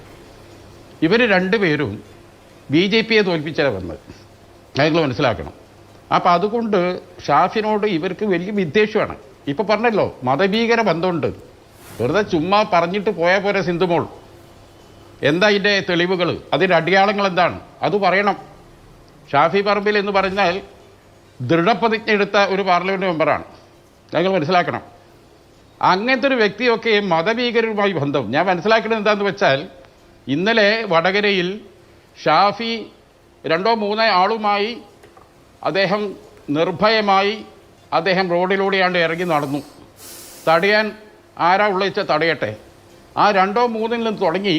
ഇവർ രണ്ടുപേരും BJPയെ തോൽപ്പിച്ചാണ് വന്നത്. നിങ്ങൾ മനസ്സിലാക്കണം. അപ്പം അതുകൊണ്ട് ഷാഫിനോട് ഇവർക്ക് വലിയ വിദ്വേഷമാണ്. ഇപ്പോൾ പറഞ്ഞല്ലോ മതഭീകര ബന്ധമുണ്ട്. വെറുതെ ചുമ്മാ പറഞ്ഞിട്ട് പോയാൽ പോരെ സിന്ധുമോൾ. എന്താ ഇതിൻ്റെ തെളിവുകൾ, അതിൻ്റെ അടയാളങ്ങൾ എന്താണ്? അത് പറയണം. ഷാഫി പറമ്പിൽ എന്ന് പറഞ്ഞാൽ ദൃഢപ്രതിജ്ഞ എടുത്ത ഒരു പാർലമെൻറ്റ് മെമ്പറാണ്. നിങ്ങൾ മനസ്സിലാക്കണം. അങ്ങനത്തെ ഒരു വ്യക്തിയൊക്കെ മതഭീകരരുമായി ബന്ധം. ഞാൻ മനസ്സിലാക്കുന്നത് എന്താണെന്ന് വെച്ചാൽ, ഇന്നലെ വടകരയിൽ ഷാഫി 2-3 ആളുമായി അദ്ദേഹം നിർഭയമായി അദ്ദേഹം റോഡിലൂടെയാണ്ട് ഇറങ്ങി നടന്നു. തടയാൻ ആരാ ഉള്ളച്ച തടയട്ടെ. ആ 2-3 നിന്ന് തുടങ്ങി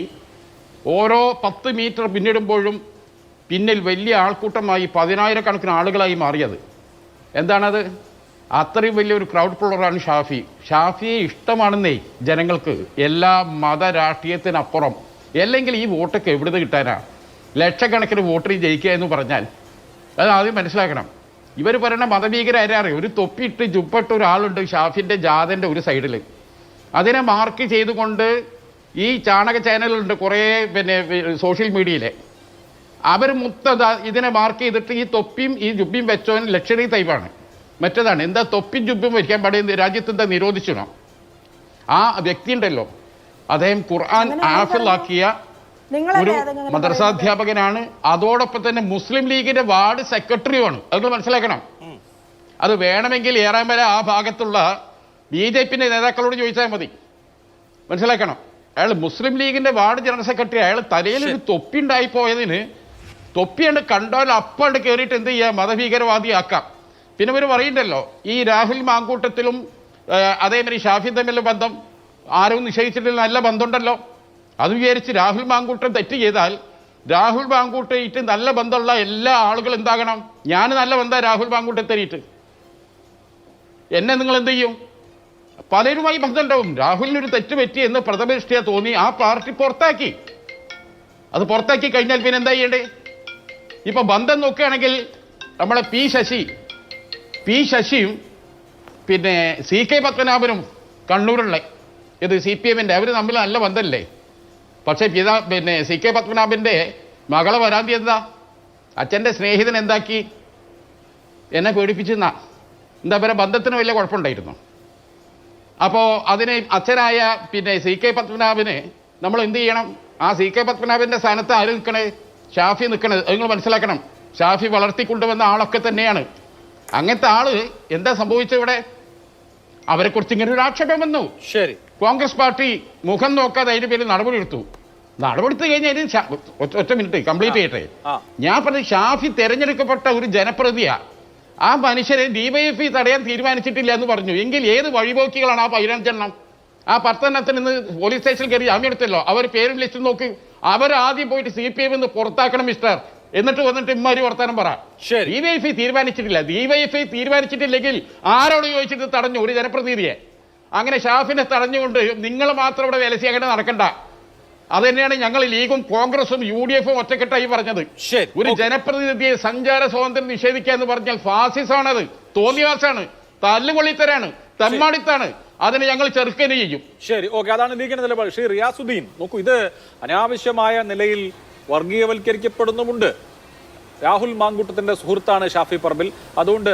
ഓരോ 10 മീറ്റർ പിന്നിടുമ്പോഴും പിന്നിൽ വലിയ ആൾക്കൂട്ടമായി 10,000-കണക്കിന് ആളുകളായി മാറിയത്. എന്താണത്? അത്രയും വലിയൊരു ക്രൗഡ് പുള്ളറാണ് ഷാഫി. ഷാഫിയെ ഇഷ്ടമാണെന്നേ ജനങ്ങൾക്ക്, എല്ലാ മത രാഷ്ട്രീയത്തിനപ്പുറം. അല്ലെങ്കിൽ ഈ വോട്ടൊക്കെ എവിടുന്ന് കിട്ടാനാ? ലക്ഷക്കണക്കിന് വോട്ടിൽ ജയിക്കുക എന്ന് പറഞ്ഞാൽ അത് ആദ്യം മനസ്സിലാക്കണം. ഇവർ പറയുന്ന മതഭീകര ആരാറിയോ? ഒരു തൊപ്പിയിട്ട് ജുപ്പിട്ട ഒരാളുണ്ട് ഷാഫിൻ്റെ ജാഥൻ്റെ ഒരു സൈഡിൽ. അതിനെ മാർക്ക് ചെയ്തുകൊണ്ട് ഈ ചാണക ചാനലുണ്ട് കുറേ, സോഷ്യൽ മീഡിയയിലെ അവർ ഇതിനെ മാർക്ക് ചെയ്തിട്ട് ഈ തൊപ്പിയും ഈ ജുബിയും വെച്ചോൻ ലക്ഷറി തൈവാണ്. മറ്റേതാണ് എന്താ തൊപ്പിയും ജുബിയും വയ്ക്കാൻ പാടിയ രാജ്യത്ത് എന്താ നിരോധിച്ചണോ? ആ വ്യക്തി ഉണ്ടല്ലോ, അദ്ദേഹം ഖുർആൻ ഹാഫിളാക്കിയ ഒരു മദ്രസാധ്യാപകനാണ്. അതോടൊപ്പം തന്നെ മുസ്ലിം ലീഗിന്റെ വാർഡ് സെക്രട്ടറിയുമാണ്. അത് മനസ്സിലാക്കണം. അത് വേണമെങ്കിൽ ഏറാമല ആ ഭാഗത്തുള്ള BJPന്റെ നേതാക്കളോട് ചോദിച്ചാൽ മതി, മനസ്സിലാക്കണം. അയാൾ മുസ്ലിം ലീഗിന്റെ വാർഡ് ജനറൽ സെക്രട്ടറി. അയാൾ തലയിൽ ഒരു തൊപ്പി ഉണ്ടായി പോയതിന് തൊപ്പിയുണ്ട് കണ്ടാൽ അപ്പാണ്ട് കയറിയിട്ട് എന്ത് ചെയ്യുക? മതഭീകരവാദിയാക്കാം. പിന്നെ ഇവർ പറയുന്നുണ്ടല്ലോ ഈ രാഹുൽ മാങ്കൂട്ടത്തിലും അതേമാതിരി ഷാഫി തമ്മിലുള്ള ബന്ധം ആരും നിശ്ചയിച്ചിട്ടില്ല, നല്ല ബന്ധമുണ്ടല്ലോ. അത് വിചാരിച്ച് രാഹുൽ മാങ്കൂട്ടം തെറ്റ് ചെയ്താൽ രാഹുൽ മാങ്കൂട്ടയിട്ട് നല്ല ബന്ധമുള്ള എല്ലാ ആളുകളും എന്താകണം? ഞാൻ നല്ല ബന്ധം രാഹുൽ മാങ്കൂട്ടത്തരിയിട്ട് എന്നെ നിങ്ങൾ എന്ത് ചെയ്യും? പലരുമായി ബന്ധമുണ്ടാവും. രാഹുലിനൊരു തെറ്റ് പറ്റി എന്ന് പ്രഥമദൃഷ്ട്യാ തോന്നി ആ പാർട്ടി പുറത്താക്കി. അത് പുറത്താക്കി കഴിഞ്ഞാൽ പിന്നെ എന്താ ചെയ്യണ്ടേ? ഇപ്പൊ ബന്ധം നോക്കുകയാണെങ്കിൽ നമ്മളെ പി ശശിയും പിന്നെ CK പത്മനാഭനും കണ്ണൂരുള്ള ഇത് CPMന്റെ അവർ തമ്മിൽ നല്ല ബന്ധമല്ലേ? പക്ഷേ CK പത്മനാഭന്റെ മകളെ വരാന്തി എന്താ? അച്ഛൻ്റെ സ്നേഹിതൻ എന്താക്കി? എന്നെ പേടിപ്പിച്ചെന്നാ. എന്താ പറയുക, ബന്ധത്തിന് വലിയ കുഴപ്പമുണ്ടായിരുന്നു. അപ്പോൾ അതിന് അച്ഛനായ CK പത്മനാഭന് നമ്മൾ എന്ത് ചെയ്യണം? ആ CK പത്മനാഭൻ്റെ സ്ഥാനത്ത് ആര് നിൽക്കണേ? ഷാഫി നിൽക്കണത്. അത് നിങ്ങൾ മനസ്സിലാക്കണം. ഷാഫി വളർത്തിക്കൊണ്ടുവന്ന ആളൊക്കെ തന്നെയാണ്. അങ്ങനത്തെ ആള് എന്താ സംഭവിച്ചത് ഇവിടെ? അവരെക്കുറിച്ച് ഇങ്ങനെ ഒരു ആക്ഷേപം വന്നു. ശരി, കോൺഗ്രസ് പാർട്ടി മുഖം നോക്കാതെ അതിന് പേരിൽ നടപടിയെടുത്തു കഴിഞ്ഞാൽ ഒറ്റ മിനിറ്റ് കംപ്ലീറ്റ് ചെയ്യട്ടെ. ഞാൻ പറഞ്ഞത് ഷാഫി തെരഞ്ഞെടുക്കപ്പെട്ട ഒരു ജനപ്രതിനിധിയാണ്. ആ മനുഷ്യരെ ഡിവൈഎഫ്ഐ തടയാൻ തീരുമാനിച്ചിട്ടില്ല എന്ന് പറഞ്ഞു. എങ്കിൽ ഏത് വഴിപോക്കികളാണ് ആ 15 ആ 10 നിന്ന് പോലീസ് സ്റ്റേഷനിൽ കയറി ജാമ്യം എടുത്തല്ലോ. അവർ പേരും ലിസ്റ്റ് നോക്കി. അവർ ആദ്യം പോയിട്ട് CPM പുറത്താക്കണം മിസ്റ്റർ, എന്നിട്ട് വന്നിട്ട് ഇമ്മാരി വർത്താനം പറ. ഡിവൈഎഫ്ഐ തീരുമാനിച്ചിട്ടില്ല. ഡിവൈഎഫ്ഐ തീരുമാനിച്ചിട്ടില്ലെങ്കിൽ ആരോട് ചോദിച്ചിട്ട് തടഞ്ഞു ഒരു ജനപ്രതിനിധിയെ? അങ്ങനെ ഷാഫിനെ തടഞ്ഞുകൊണ്ട് നിങ്ങൾ മാത്രം ഇവിടെ വിലസിയാകേണ്ട നടക്കണ്ട. അത് തന്നെയാണ് ഞങ്ങൾ ലീഗും കോൺഗ്രസും UDF ഒറ്റക്കെട്ടായി പറഞ്ഞത്. ഒരു ജനപ്രതിനിധിയെ സഞ്ചാര സ്വാതന്ത്ര്യം നിഷേധിക്കുക എന്ന് പറഞ്ഞാൽ ഫാസിസമാണത്, തോന്നിവാസാണ്, തല്ലുകൊള്ളിത്തരാണ്, തെമ്മാടിത്താണ്. അതിന് ഞങ്ങൾ ചെറുക്കനെ ചെയ്യും. ശരി, ഓക്കെ, അതാണ് ലീഗിന്റെ നിലപാട്. ശ്രീ റിയാസുദ്ദീൻ, നോക്കൂ, ഇത് അനാവശ്യമായ നിലയിൽ വർഗീയവൽക്കരിക്കപ്പെടുന്നുമുണ്ട്. രാഹുൽ മാങ്കൂട്ടത്തിന്റെ സുഹൃത്താണ് ഷാഫി പറമ്പിൽ. അതുകൊണ്ട്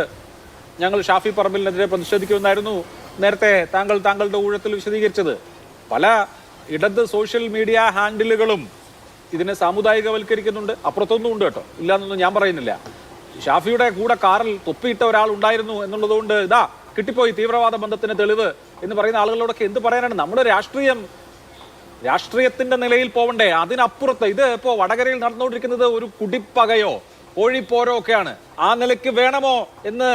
ഞങ്ങൾ ഷാഫി പറമ്പിലിനെതിരെ പ്രതിഷേധിക്കുമെന്നായിരുന്നു നേരത്തെ താങ്കളുടെ ഊഴത്തിൽ വിശദീകരിച്ചത്. പല ഇടത് സോഷ്യൽ മീഡിയ ഹാൻഡിലുകളും ഇതിനെ സാമുദായികവൽക്കരിക്കുന്നുണ്ട്. അപ്പുറത്തൊന്നും ഉണ്ട് കേട്ടോ, ഇല്ലാന്നൊന്നും ഞാൻ പറയുന്നില്ല. ഷാഫിയുടെ കൂടെ കാറിൽ തൊപ്പിയിട്ട ഒരാൾ ഉണ്ടായിരുന്നു എന്നുള്ളതുകൊണ്ട് ഇതാ കിട്ടിപ്പോയി തീവ്രവാദ ബന്ധത്തിന് തെളിവ് എന്ന് പറയുന്ന ആളുകളോടൊക്കെ എന്ത് പറയാനാണ്? നമ്മുടെ രാഷ്ട്രീയത്തിന്റെ നിലയിൽ പോവണ്ടേ? അതിനപ്പുറത്ത് ഇത് ഇപ്പോ വടകരയിൽ നടന്നുകൊണ്ടിരിക്കുന്നത് ഒരു കുടിപ്പകയോ കോഴിപ്പോരോ ഒക്കെയാണ്. ആ നിലയ്ക്ക് വേണമോ എന്ന്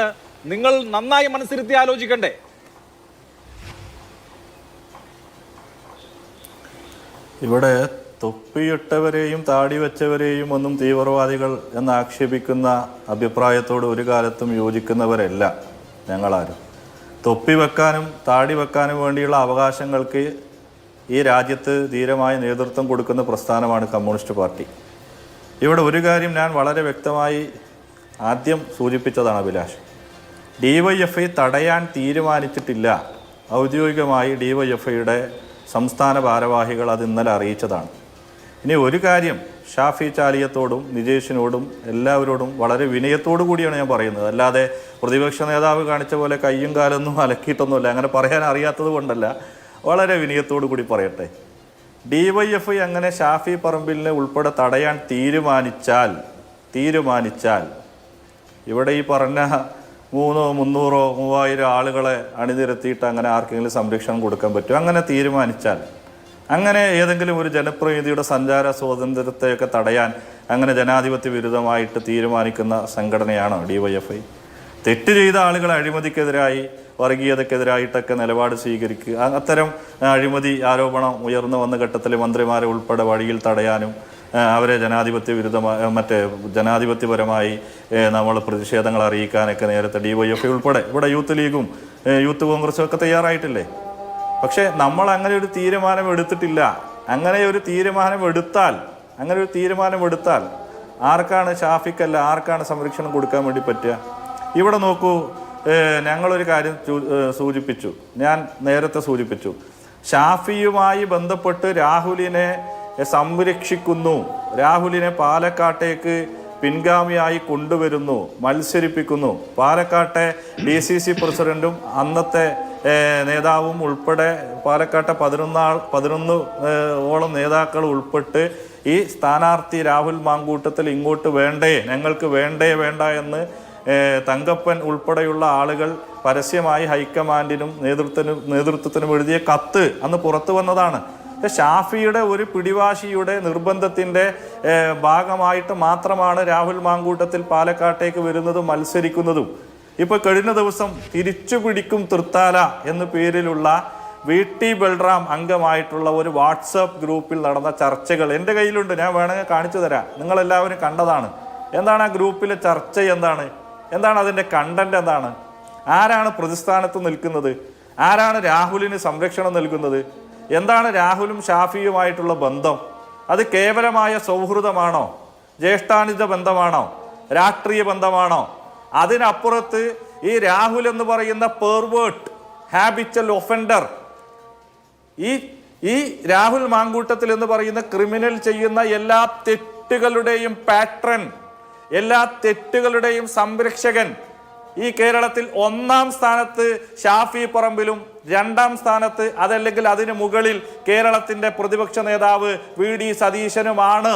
നിങ്ങൾ നന്നായി മനസ്സിരുത്തി ആലോചിക്കണ്ടേ? ഇവിടെ തൊപ്പിയിട്ടവരെയും താടി വെച്ചവരെയും ഒന്നും തീവ്രവാദികൾ എന്ന് ആക്ഷേപിക്കുന്ന അഭിപ്രായത്തോട് ഒരു കാലത്തും യോജിക്കുന്നവരല്ല ഞങ്ങളാരും. തൊപ്പി വെക്കാനും താടി വെക്കാനും വേണ്ടിയുള്ള അവകാശങ്ങൾക്ക് ഈ രാജ്യത്ത് ധീരമായ നേതൃത്വം കൊടുക്കുന്ന പ്രസ്ഥാനമാണ് കമ്മ്യൂണിസ്റ്റ് പാർട്ടി. ഇവിടെ ഒരു കാര്യം ഞാൻ വളരെ വ്യക്തമായി ആദ്യം സൂചിപ്പിച്ചതാണ് അഭിലാഷ്. DYFI തടയാൻ തീരുമാനിച്ചിട്ടില്ല. ഔദ്യോഗികമായി DYFIയുടെ സംസ്ഥാന ഭാരവാഹികൾ അത് ഇന്നലെ അറിയിച്ചതാണ്. ഇനി ഒരു കാര്യം ഷാഫി ചാലിയത്തോടും നിജേഷിനോടും എല്ലാവരോടും വളരെ വിനയത്തോടു കൂടിയാണ് ഞാൻ പറയുന്നത്. അല്ലാതെ പ്രതിപക്ഷ നേതാവ് കാണിച്ച പോലെ കയ്യും കാലൊന്നും അലക്കിയിട്ടൊന്നുമില്ല. അങ്ങനെ പറയാൻ അറിയാത്തത് കൊണ്ടല്ല, വളരെ വിനയത്തോടു കൂടി പറയട്ടെ. DYFI അങ്ങനെ ഷാഫി പറമ്പിലിനെ ഉൾപ്പെടെ തടയാൻ തീരുമാനിച്ചാൽ ഇവിടെ ഈ പറഞ്ഞ 300, 300, 3000 ആളുകളെ അണിനിരത്തിയിട്ട് അങ്ങനെ ആർക്കെങ്കിലും സംരക്ഷണം കൊടുക്കാൻ പറ്റും? അങ്ങനെ തീരുമാനിച്ചാൽ, അങ്ങനെ ഏതെങ്കിലും ഒരു ജനപ്രതിനിധിയുടെ സഞ്ചാര സ്വാതന്ത്ര്യത്തെയൊക്കെ തടയാൻ അങ്ങനെ ജനാധിപത്യ വിരുദ്ധമായിട്ട് തീരുമാനിക്കുന്ന സംഘടനയാണോ DYFI? തെറ്റ് ചെയ്ത ആളുകളെ അഴിമതിക്കെതിരായി വർഗീയതക്കെതിരായിട്ടൊക്കെ നിലപാട് സ്വീകരിക്കുക, അത്തരം അഴിമതി ആരോപണം ഉയർന്നു വന്ന ഘട്ടത്തിൽ മന്ത്രിമാരെ ഉൾപ്പെടെ വഴിയിൽ തടയാനും അവരെ ജനാധിപത്യപരമായി നമ്മൾ പ്രതിഷേധങ്ങൾ അറിയിക്കാനൊക്കെ നേരത്തെ DYFI ഉൾപ്പെടെ ഇവിടെ യൂത്ത് ലീഗും യൂത്ത് കോൺഗ്രസും ഒക്കെ തയ്യാറായിട്ടില്ലേ? പക്ഷേ നമ്മൾ അങ്ങനെ ഒരു തീരുമാനം എടുത്തിട്ടില്ല. അങ്ങനെ ഒരു തീരുമാനം എടുത്താൽ ആർക്കാണ്, ഷാഫിക്കല്ല, ആർക്കാണ് സംരക്ഷണം കൊടുക്കാൻ വേണ്ടി പറ്റുക? ഇവിടെ നോക്കൂ, ഞങ്ങളൊരു കാര്യം ഞാൻ നേരത്തെ സൂചിപ്പിച്ചു. ഷാഫിയുമായി ബന്ധപ്പെട്ട് രാഹുലിനെ സംരക്ഷിക്കുന്നു, രാഹുലിനെ പാലക്കാട്ടേക്ക് പിൻഗാമിയായി കൊണ്ടുവരുന്നു, മത്സരിപ്പിക്കുന്നു. പാലക്കാട്ടെ DCC പ്രസിഡന്റും അന്നത്തെ നേതാവും ഉൾപ്പെടെ പാലക്കാട്ടെ 11 നേതാക്കൾ ഉൾപ്പെട്ട് ഈ സ്ഥാനാർത്ഥി രാഹുൽ മാങ്കൂട്ടത്തിൽ ഇങ്ങോട്ട് വേണ്ടേ, ഞങ്ങൾക്ക് വേണ്ട എന്ന് തങ്കപ്പൻ ഉൾപ്പെടെയുള്ള ആളുകൾ പരസ്യമായി ഹൈക്കമാൻഡിനും നേതൃത്വത്തിനും എഴുതിയ കത്ത് അന്ന് പുറത്തു വന്നതാണ്. ഷാഫിയുടെ ഒരു പിടിവാശിയുടെ നിർബന്ധത്തിൻ്റെ ഭാഗമായിട്ട് മാത്രമാണ് രാഹുൽ മാങ്കൂട്ടത്തിൽ പാലക്കാട്ടേക്ക് വരുന്നതും മത്സരിക്കുന്നതും. ഇപ്പോൾ കഴിഞ്ഞ ദിവസം തിരിച്ചു പിടിക്കും തൃത്താല എന്ന പേരിലുള്ള VT ബൽറാം അംഗമായിട്ടുള്ള ഒരു വാട്സപ്പ് ഗ്രൂപ്പിൽ നടന്ന ചർച്ചകൾ എൻ്റെ കയ്യിലുണ്ട്, ഞാൻ വേണമെങ്കിൽ കാണിച്ചു തരാം. നിങ്ങളെല്ലാവരും കണ്ടതാണ്. എന്താണ് ആ ഗ്രൂപ്പിലെ ചർച്ച? എന്താണ് അതിൻ്റെ കണ്ടന്റ്? എന്താണ്? ആരാണ് പ്രതിസ്ഥാനത്ത് നിൽക്കുന്നത്? ആരാണ് രാഹുലിന് സംരക്ഷണം നൽകുന്നത്? എന്താണ് രാഹുലും ഷാഫിയുമായിട്ടുള്ള ബന്ധം? അത് കേവലമായ സൗഹൃദമാണോ? ജ്യേഷ്ഠാനിജ ബന്ധമാണോ? രാഷ്ട്രീയ ബന്ധമാണോ? അതിനപ്പുറത്ത് ഈ രാഹുൽ എന്ന് പറയുന്ന പെർവേർട്ട് ഹാബിച്വൽ ഒഫൻഡർ, ഈ രാഹുൽ മാങ്കൂട്ടത്തിൽ എന്ന് പറയുന്ന ക്രിമിനൽ ചെയ്യുന്ന എല്ലാ തെറ്റുകളുടെയും പാട്രൺ, എല്ലാ തെറ്റുകളുടെയും സംരക്ഷകൻ, ഈ കേരളത്തിൽ 1-ാം സ്ഥാനത്ത് ഷാഫി പറമ്പിലും 2-ാം സ്ഥാനത്ത് അതല്ലെങ്കിൽ അതിന് മുകളിൽ കേരളത്തിന്റെ പ്രതിപക്ഷ നേതാവ് VD സതീശനുമാണ്.